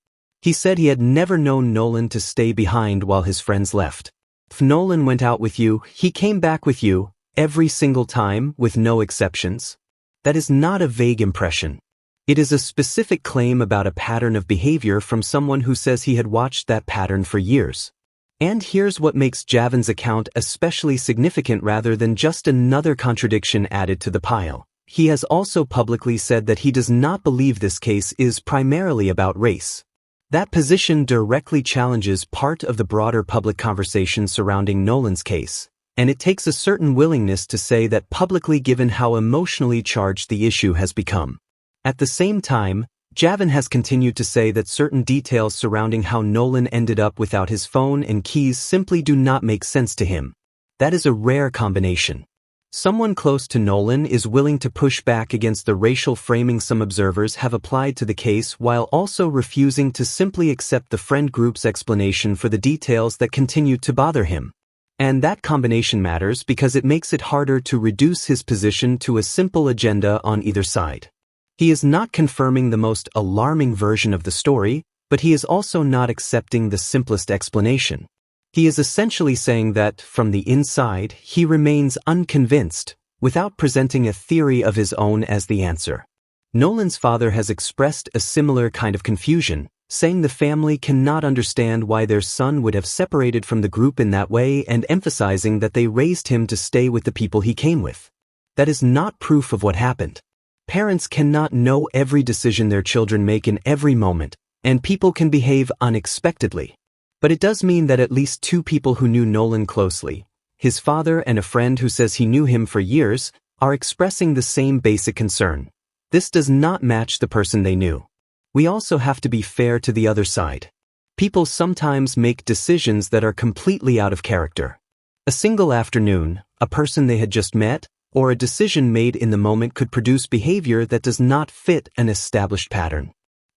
He said he had never known Nolan to stay behind while his friends left. If Nolan went out with you, he came back with you, every single time, with no exceptions. That is not a vague impression. It is a specific claim about a pattern of behavior from someone who says he had watched that pattern for years. And here's what makes Javin's account especially significant rather than just another contradiction added to the pile. He has also publicly said that he does not believe this case is primarily about race. That position directly challenges part of the broader public conversation surrounding Nolan's case, and it takes a certain willingness to say that publicly given how emotionally charged the issue has become. At the same time, Javin has continued to say that certain details surrounding how Nolan ended up without his phone and keys simply do not make sense to him. That is a rare combination. Someone close to Nolan is willing to push back against the racial framing some observers have applied to the case while also refusing to simply accept the friend group's explanation for the details that continue to bother him. And that combination matters because it makes it harder to reduce his position to a simple agenda on either side. He is not confirming the most alarming version of the story, but he is also not accepting the simplest explanation. He is essentially saying that, from the inside, he remains unconvinced, without presenting a theory of his own as the answer. Nolan's father has expressed a similar kind of confusion, saying the family cannot understand why their son would have separated from the group in that way and emphasizing that they raised him to stay with the people he came with. That is not proof of what happened. Parents cannot know every decision their children make in every moment, and people can behave unexpectedly. But it does mean that at least two people who knew Nolan closely, his father and a friend who says he knew him for years, are expressing the same basic concern. This does not match the person they knew. We also have to be fair to the other side. People sometimes make decisions that are completely out of character. A single afternoon, a person they had just met, or a decision made in the moment could produce behavior that does not fit an established pattern.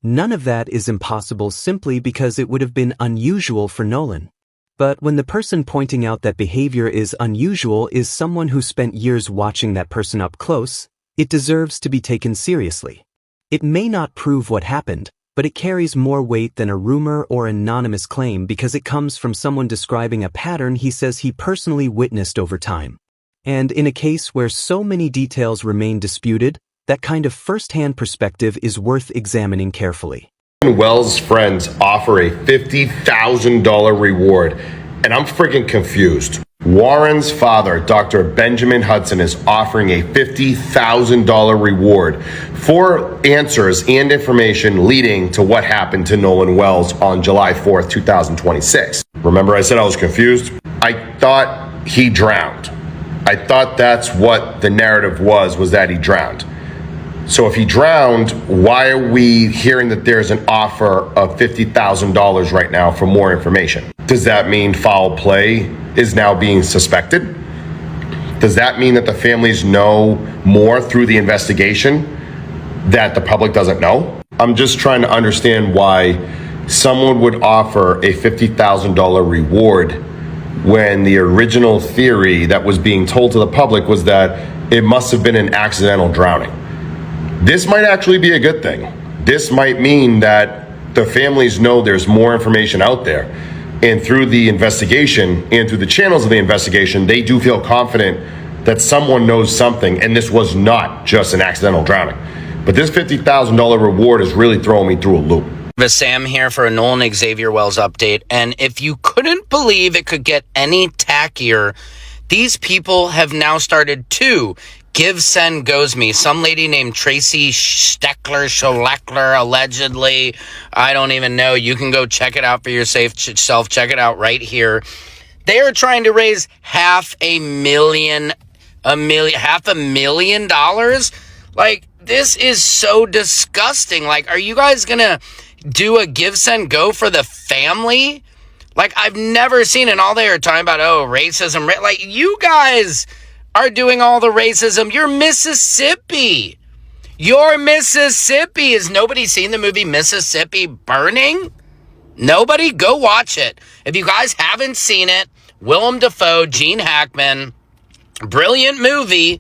None of that is impossible simply because it would have been unusual for Nolan. But when the person pointing out that behavior is unusual is someone who spent years watching that person up close, it deserves to be taken seriously. It may not prove what happened, but it carries more weight than a rumor or anonymous claim because it comes from someone describing a pattern he says he personally witnessed over time. And in a case where so many details remain disputed, that kind of first-hand perspective is worth examining carefully. Wells Friends offer a $50,000 reward, and I'm freaking confused. Warren's father, Dr. Benjamin Hudson, is offering a $50,000 reward for answers and information leading to what happened to Nolan Wells on July 4th, 2026. Remember I said I was confused? I thought he drowned. I thought that's what the narrative was that he drowned. So if he drowned, why are we hearing that there's an offer of $50,000 right now for more information? Does that mean foul play is now being suspected? Does that mean that the families know more through the investigation that the public doesn't know? I'm just trying to understand why someone would offer a $50,000 reward when the original theory that was being told to the public was that it must have been an accidental drowning. This might actually be a good thing. This might mean that the families know there's more information out there. And through the investigation and through the channels of the investigation, they do feel confident that someone knows something and this was not just an accidental drowning. But this $50,000 reward is really throwing me through a loop. Sam here for a Nolan Xavier Wells update. And if you couldn't believe it could get any tackier, these people have now started two Give, Send, Goes Me. Some lady named Tracy Schleckler, allegedly. I don't even know. You can go check it out for yourself. Check it out right here. They are trying to raise $500,000. Like, this is so disgusting. Like, are you guys gonna do a Give, Send, Go for the family? Like, I've never seen it. All they are talking about, racism. Like, you guys are doing all the racism. You're Mississippi. Has nobody seen the movie Mississippi Burning? Nobody? Go watch it. If you guys haven't seen it, Willem Dafoe, Gene Hackman, brilliant movie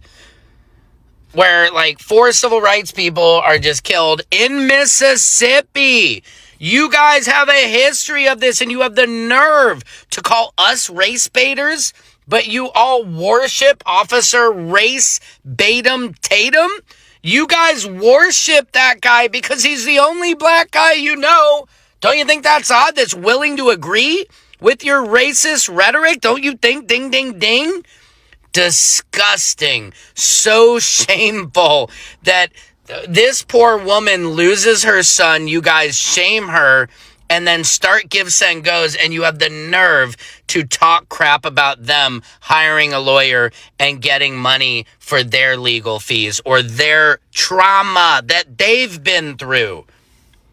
where like 4 civil rights people are just killed in Mississippi. You guys have a history of this and you have the nerve to call us race baiters, but you all worship Officer Race Batum Tatum? You guys worship that guy because he's the only black guy you know. Don't you think that's odd? That's willing to agree with your racist rhetoric? Don't you think? Ding, ding, ding. Disgusting. So shameful that this poor woman loses her son. You guys shame her and then start gives and goes, and you have the nerve to talk crap about them hiring a lawyer and getting money for their legal fees or their trauma that they've been through.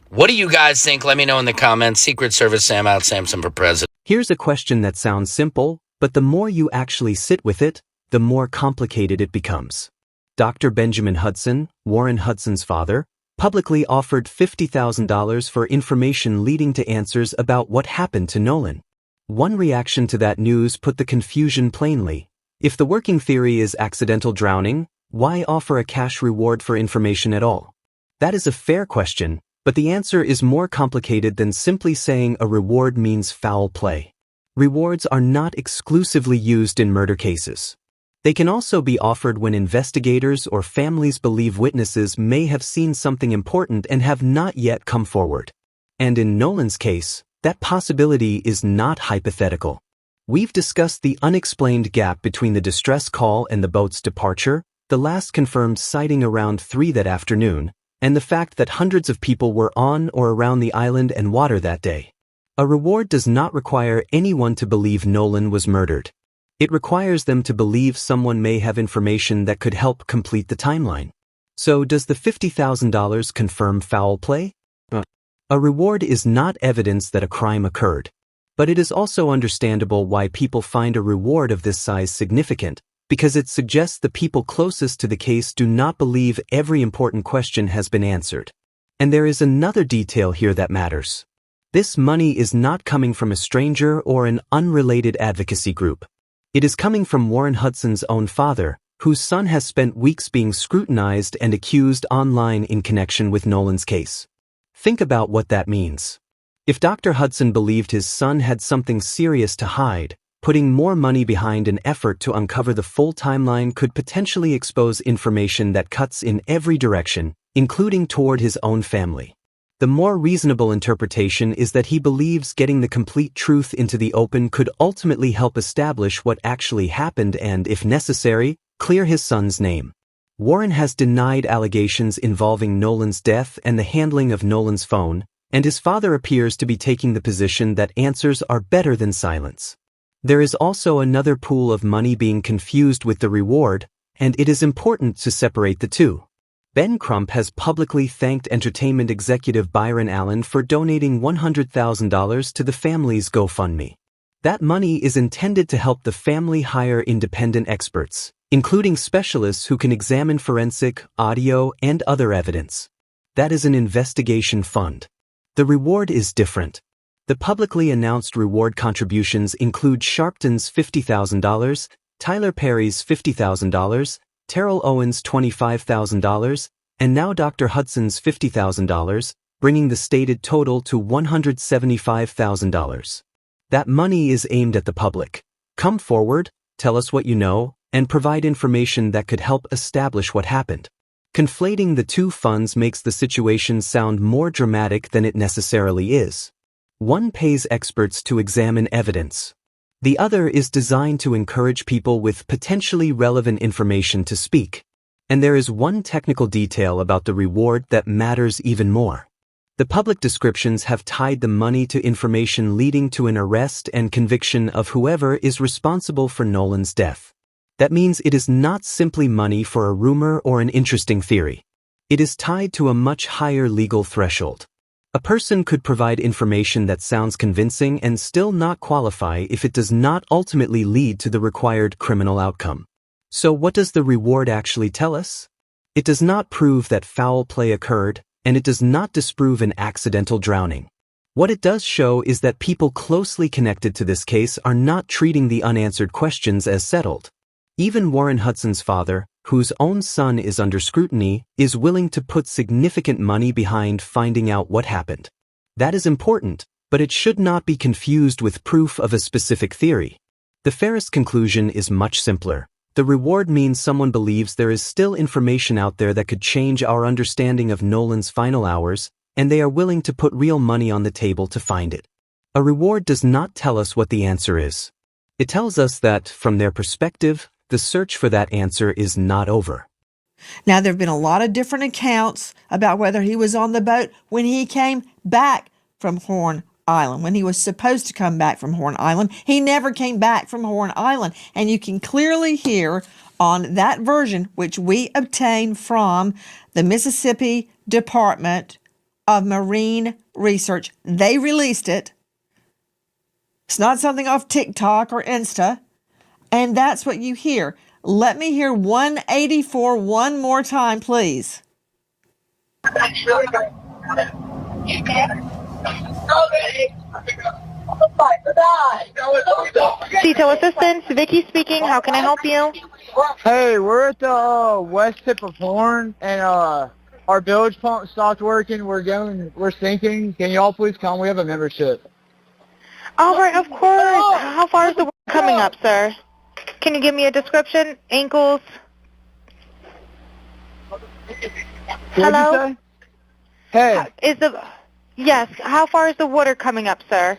What do you guys think? Let me know in the comments. Secret Service Sam out Samson for president. Here's a question that sounds simple, but the more you actually sit with it, the more complicated it becomes. Dr. Benjamin Hudson, Warren Hudson's father, publicly offered $50,000 for information leading to answers about what happened to Nolan. One reaction to that news put the confusion plainly. If the working theory is accidental drowning, why offer a cash reward for information at all? That is a fair question, but the answer is more complicated than simply saying a reward means foul play. Rewards are not exclusively used in murder cases. They can also be offered when investigators or families believe witnesses may have seen something important and have not yet come forward. And in Nolan's case, that possibility is not hypothetical. We've discussed the unexplained gap between the distress call and the boat's departure, the last confirmed sighting around 3 that afternoon, and the fact that hundreds of people were on or around the island and water that day. A reward does not require anyone to believe Nolan was murdered. It requires them to believe someone may have information that could help complete the timeline. So does the $50,000 confirm foul play? A reward is not evidence that a crime occurred. But it is also understandable why people find a reward of this size significant, because it suggests the people closest to the case do not believe every important question has been answered. And there is another detail here that matters. This money is not coming from a stranger or an unrelated advocacy group. It is coming from Warren Hudson's own father, whose son has spent weeks being scrutinized and accused online in connection with Nolan's case. Think about what that means. If Dr. Hudson believed his son had something serious to hide, putting more money behind an effort to uncover the full timeline could potentially expose information that cuts in every direction, including toward his own family. The more reasonable interpretation is that he believes getting the complete truth into the open could ultimately help establish what actually happened and, if necessary, clear his son's name. Warren has denied allegations involving Nolan's death and the handling of Nolan's phone, and his father appears to be taking the position that answers are better than silence. There is also another pool of money being confused with the reward, and it is important to separate the two. Ben Crump has publicly thanked entertainment executive Byron Allen for donating $100,000 to the family's GoFundMe. That money is intended to help the family hire independent experts, including specialists who can examine forensic, audio, and other evidence. That is an investigation fund. The reward is different. The publicly announced reward contributions include Sharpton's $50,000, Tyler Perry's $50,000, Terrell Owens' $25,000, and now Dr. Hudson's $50,000, bringing the stated total to $175,000. That money is aimed at the public. Come forward, tell us what you know, and provide information that could help establish what happened. Conflating the two funds makes the situation sound more dramatic than it necessarily is. One pays experts to examine evidence. The other is designed to encourage people with potentially relevant information to speak. And there is one technical detail about the reward that matters even more. The public descriptions have tied the money to information leading to an arrest and conviction of whoever is responsible for Nolan's death. That means it is not simply money for a rumor or an interesting theory. It is tied to a much higher legal threshold. A person could provide information that sounds convincing and still not qualify if it does not ultimately lead to the required criminal outcome. So what does the reward actually tell us? It does not prove that foul play occurred, and it does not disprove an accidental drowning. What it does show is that people closely connected to this case are not treating the unanswered questions as settled. Even Warren Hudson's father, whose own son is under scrutiny, is willing to put significant money behind finding out what happened. That is important, but it should not be confused with proof of a specific theory. The fairest conclusion is much simpler. The The reward means someone believes there is still information out there that could change our understanding of Nolan's final hours, and they are willing to put real money on the table to find it. A reward does not tell us what the answer is. It tells us that, from their perspective, the search for that answer is not over. Now, there have been a lot of different accounts about whether he was on the boat when he came back from Horn Island, when he was supposed to come back from Horn Island. He never came back from Horn Island. And you can clearly hear on that version, which we obtained from the Mississippi Department of Marine Research. They released it. It's not something off TikTok or Insta. And that's what you hear. Let me hear 184 one more time, please. Detail assistance, Vicky speaking. How can I help you? Hey, we're at the west tip of Horn, and our bilge pump stopped working. We're sinking. Can y'all please come? We have a membership. All right, of course. How far is the water coming up, sir? Can you give me a description? Ankles? Hello? Hey. Yes, how far is the water coming up, sir?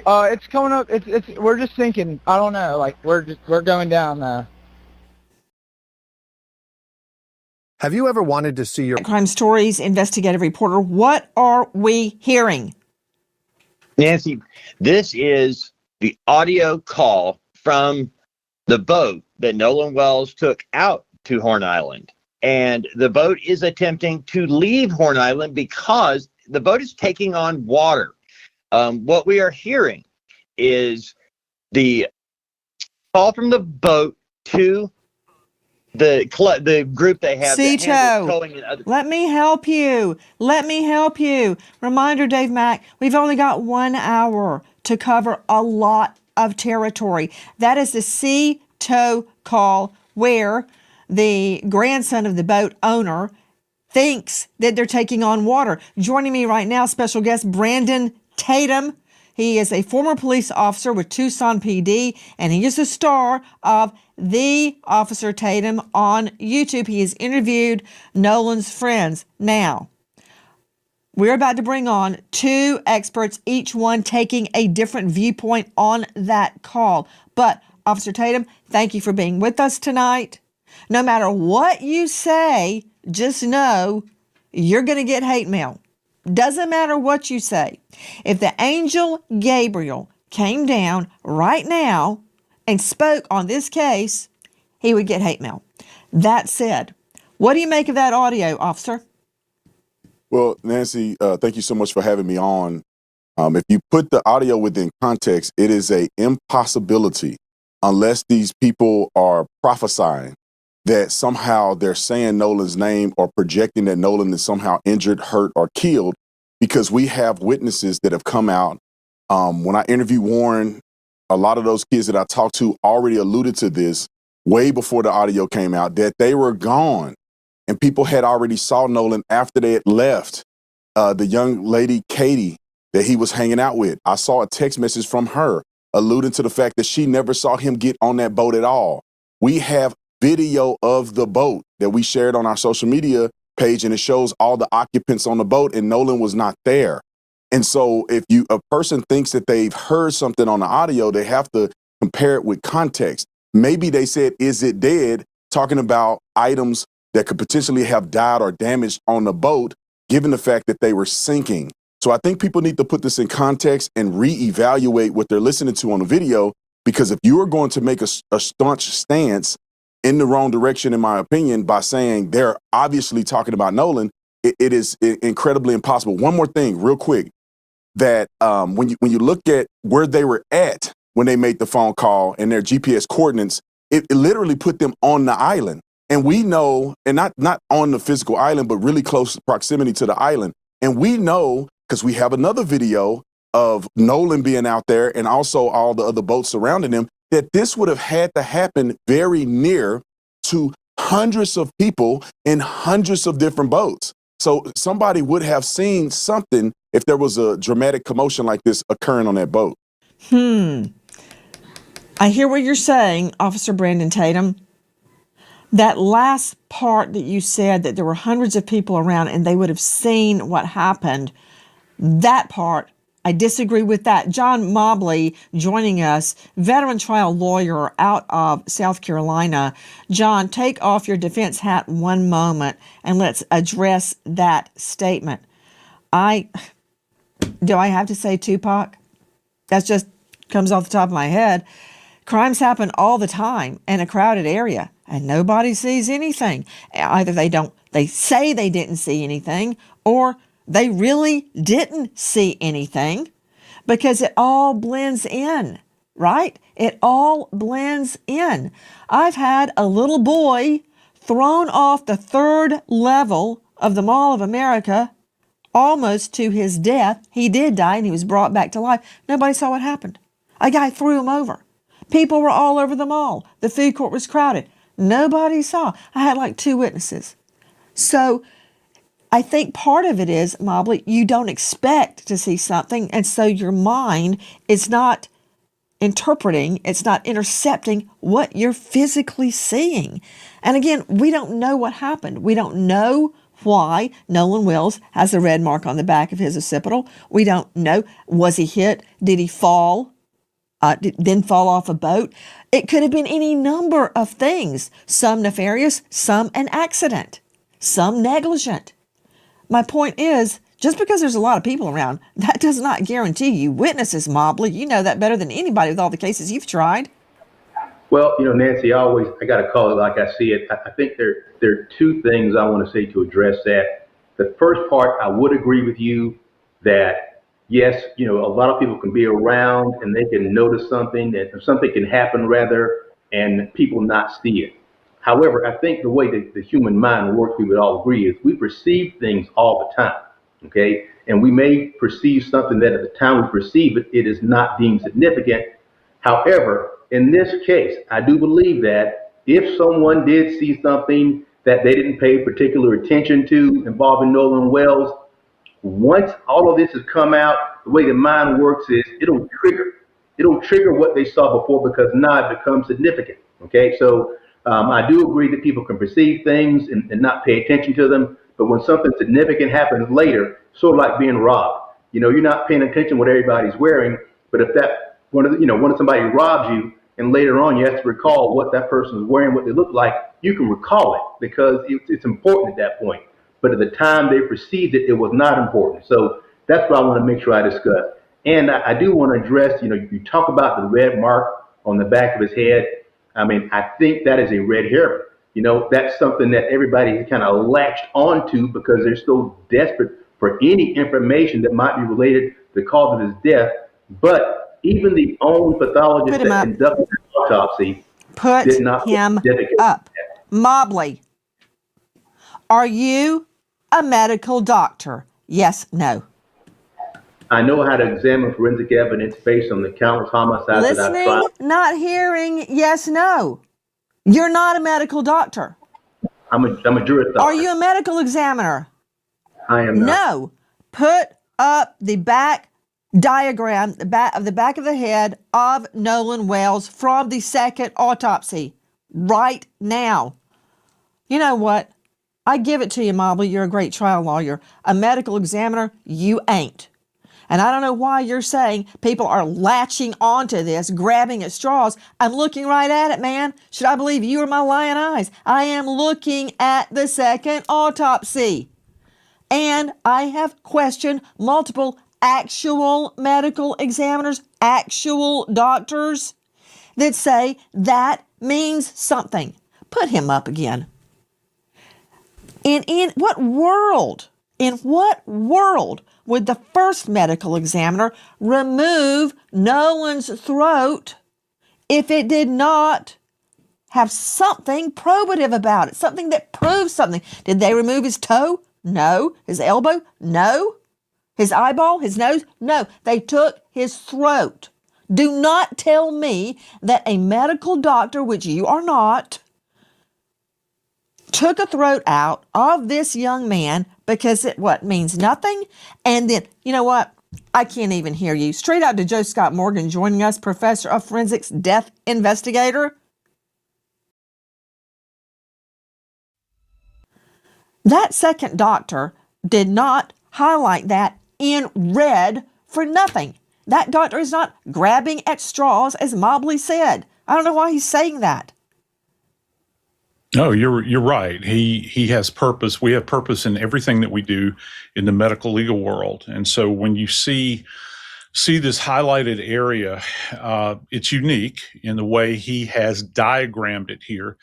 It's coming up. We're just sinking. I don't know. Like we're going down now. Have you ever wanted to see your Crime Stories investigative reporter? What are we hearing? Nancy, this is the audio call from the boat that Nolan Wells took out to Horn Island. And the boat is attempting to leave Horn Island because the boat is taking on water. What we are hearing is the call from the boat to the group they have. Cito, let me help you. Let me help you. Reminder, Dave Mack, we've only got 1 hour to cover a lot of territory. That is the Cito call where the grandson of the boat owner thinks that they're taking on water. Joining me right now, special guest Brandon Tatum. He is a former police officer with Tucson PD, and he is the star of The Officer Tatum on YouTube. He has interviewed Nolan's friends. Now, we're about to bring on two experts, each one taking a different viewpoint on that call. But, Officer Tatum, thank you for being with us tonight. No matter what you say, just know you're going to get hate mail. Doesn't matter what you say. If the angel Gabriel came down right now and spoke on this case, he would get hate mail. That said, what do you make of that audio, officer? Well, Nancy, thank you so much for having me on. If you put the audio within context, it is an impossibility unless these people are prophesying that somehow they're saying Nolan's name or projecting that Nolan is somehow injured, hurt, or killed, because we have witnesses that have come out. When I interviewed Warren, a lot of those kids that I talked to already alluded to this way before the audio came out, that they were gone. And people had already saw Nolan after they had left. The young lady, Katie, that he was hanging out with, I saw a text message from her alluding to the fact that she never saw him get on that boat at all. We have video of the boat that we shared on our social media page, and it shows all the occupants on the boat, and Nolan was not there. And so if a person thinks that they've heard something on the audio, they have to compare it with context. Maybe they said, "Is it dead?" talking about items that could potentially have died or damaged on the boat, given the fact that they were sinking. So I think people need to put this in context and reevaluate what they're listening to on the video, because if you are going to make a staunch stance in the wrong direction, in my opinion, by saying they're obviously talking about Nolan, it is incredibly impossible. One more thing, real quick, that when you look at where they were at when they made the phone call and their GPS coordinates, it literally put them on the island. And we know, and not on the physical island, but really close proximity to the island. And we know, because we have another video of Nolan being out there and also all the other boats surrounding him, that this would have had to happen very near to hundreds of people in hundreds of different boats. So somebody would have seen something if there was a dramatic commotion like this occurring on that boat. I hear what you're saying, Officer Brandon Tatum. That last part that you said, that there were hundreds of people around and they would have seen what happened, that part, I disagree with that. John Mobley joining us, veteran trial lawyer out of South Carolina. John, take off your defense hat one moment and let's address that statement. Do I have to say Tupac? That just comes off the top of my head. Crimes happen all the time in a crowded area and nobody sees anything. Either they say they didn't see anything, or they really didn't see anything, because it all blends in, right? It all blends in. I've had a little boy thrown off the 3rd level of the Mall of America almost to his death. He did die and he was brought back to life. Nobody saw what happened. A guy threw him over. People were all over the mall. The food court was crowded. Nobody saw. I had like 2 witnesses. So I think part of it is, Mobley, you don't expect to see something, and so your mind is not interpreting, it's not intercepting what you're physically seeing. And again, we don't know what happened. We don't know why Nolan Wells has a red mark on the back of his occipital. We don't know. Was he hit? Did he fall? Then fall off a boat? It could have been any number of things. Some nefarious, some an accident, some negligent. My point is, just because there's a lot of people around, that does not guarantee you witnesses, Mobley. You know that better than anybody with all the cases you've tried. Well, Nancy, I got to call it like I see it. I think there are 2 things I want to say to address that. The first part, I would agree with you that, yes, a lot of people can be around and they can notice something, that something can happen rather, and people not see it. However, I think the way that the human mind works, we would all agree, is we perceive things all the time, okay? And we may perceive something that at the time we perceive it, it is not deemed significant. However, in this case, I do believe that if someone did see something that they didn't pay particular attention to involving Nolan Wells, once all of this has come out, the way the mind works is it'll trigger what they saw before, because now it becomes significant, okay? So I do agree that people can perceive things and not pay attention to them, but when something significant happens later, sort of like being robbed, you're not paying attention to what everybody's wearing, but if that when somebody robs you and later on you have to recall what that person was wearing, what they looked like, you can recall it because it's important at that point. But at the time they perceived it, it was not important. So that's what I want to make sure I discuss. And I do want to address, you talk about the red mark on the back of his head. I mean, I think that is a red herring. That's something that everybody kind of latched onto because they're so desperate for any information that might be related to the cause of his death. But even the own pathologist that conducted the autopsy did not put him up. Mobley, are you a medical doctor? Yes, no. I know how to examine forensic evidence based on the countless homicides that I've tried. Listening, not hearing, yes, no. You're not a medical doctor. I'm a juris doctor. Are you a medical examiner? I am not. No. Put up the back diagram, the back of the head of Nolan Wells from the second autopsy right now. You know what? I give it to you, Mobley. You're a great trial lawyer. A medical examiner, you ain't. And I don't know why you're saying people are latching onto this, grabbing at straws. I'm looking right at it, man. Should I believe you or my lying eyes? I am looking at the second autopsy. And I have questioned multiple actual medical examiners, actual doctors that say that means something. Put him up again. In what world would the first medical examiner remove Nolan's throat if it did not have something probative about it, something that proves something? Did they remove his toe? No. His elbow? No. His eyeball? His nose? No. They took his throat. Do not tell me that a medical doctor, which you are not, took a throat out of this young man because it means nothing. And then, you know what? I can't even hear you. Straight out to Joe Scott Morgan joining us, professor of forensics, death investigator. That second doctor did not highlight that in red for nothing. That doctor is not grabbing at straws, as Mobley said. I don't know why he's saying that. No, you're right. He has purpose. We have purpose in everything that we do in the medical legal world. And so when you see this highlighted area, it's unique in the way he has diagrammed it here.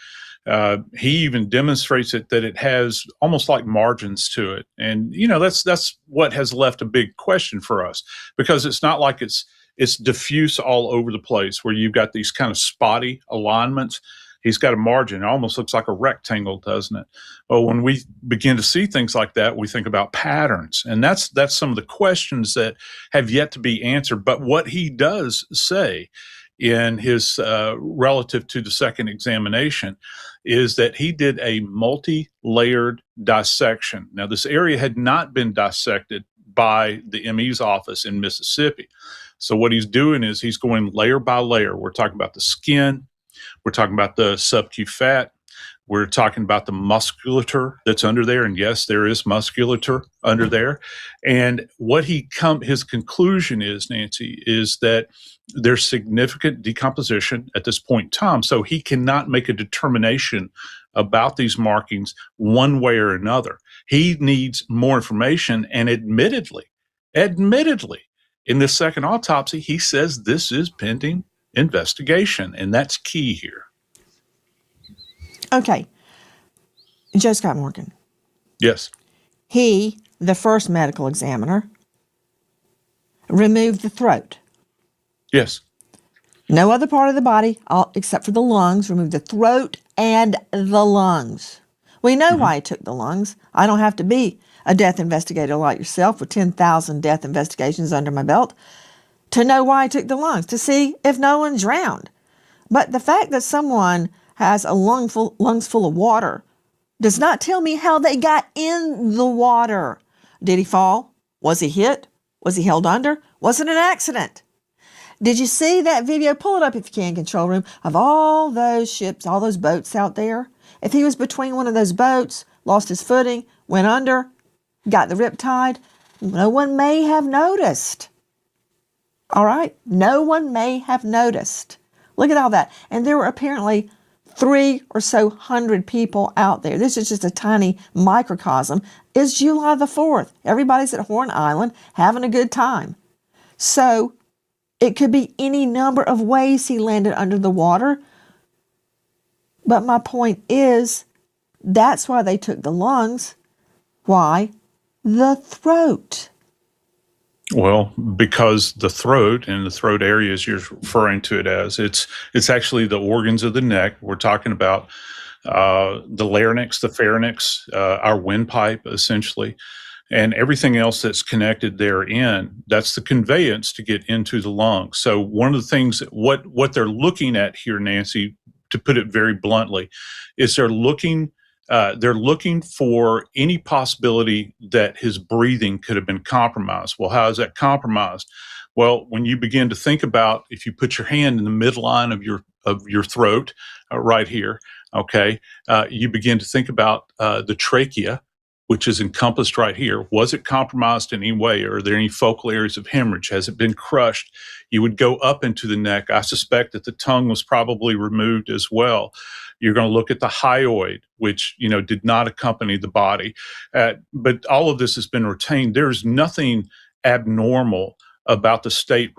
He even demonstrates it that it has almost like margins to it. And, that's what has left a big question for us, because it's not like it's diffuse all over the place where you've got these kind of spotty alignments. He's got a margin. It almost looks like a rectangle, doesn't it? Well, when we begin to see things like that, we think about patterns. And that's some of the questions that have yet to be answered. But what he does say in his relative to the second examination is that he did a multi-layered dissection. Now, this area had not been dissected by the ME's office in Mississippi. So what he's doing is he's going layer by layer. We're talking about the skin. We're talking about the subcu fat. We're talking about the musculature that's under there. And yes, there is musculature under there. And what his conclusion is, Nancy, is that there's significant decomposition at this point in time. So he cannot make a determination about these markings one way or another. He needs more information. And admittedly, in this second autopsy, he says this is pending investigation, and that's key here. Okay. Joe Scott Morgan. Yes. He, the first medical examiner, removed the throat. Yes. No other part of the body, except for the lungs, removed the throat and the lungs. We know why he took the lungs. I don't have to be a death investigator like yourself with 10,000 death investigations under my belt to know why I took the lungs, to see if Nolan drowned. But the fact that someone has a lungs full of water does not tell me how they got in the water. Did he fall? Was he hit? Was he held under? Was it an accident? Did you see that video? Pull it up if you can, control room, of all those ships, all those boats out there. If he was between one of those boats, lost his footing, went under, got the riptide, no one may have noticed. All right? No one may have noticed. Look at all that. And there were apparently 300 or so people out there. This is just a tiny microcosm. It's July the 4th. Everybody's at Horn Island having a good time. So it could be any number of ways he landed under the water. But my point is, that's why they took the lungs. Why the throat? Well, because the throat and the throat areas you're referring to it as, it's actually the organs of the neck. We're talking about the larynx, the pharynx, our windpipe, essentially, and everything else that's connected therein. That's the conveyance to get into the lungs. So one of the things, what they're looking at here, Nancy, to put it very bluntly, is they're looking for any possibility that his breathing could have been compromised. Well, how is that compromised? Well, when you begin to think about, if you put your hand in the midline of your throat, right here, okay, you begin to think about the trachea, which is encompassed right here. Was it compromised in any way? Are there any focal areas of hemorrhage? Has it been crushed? You would go up into the neck. I suspect that the tongue was probably removed as well. You're going to look at the hyoid, which, did not accompany the body. But all of this has been retained. There's nothing abnormal about the state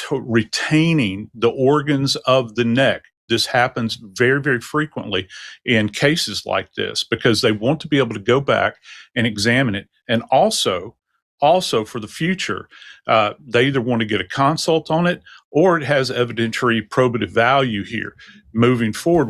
retaining the organs of the neck. This happens very, very frequently in cases like this because they want to be able to go back and examine it. And also for the future, they either want to get a consult on it or it has evidentiary probative value here moving forward with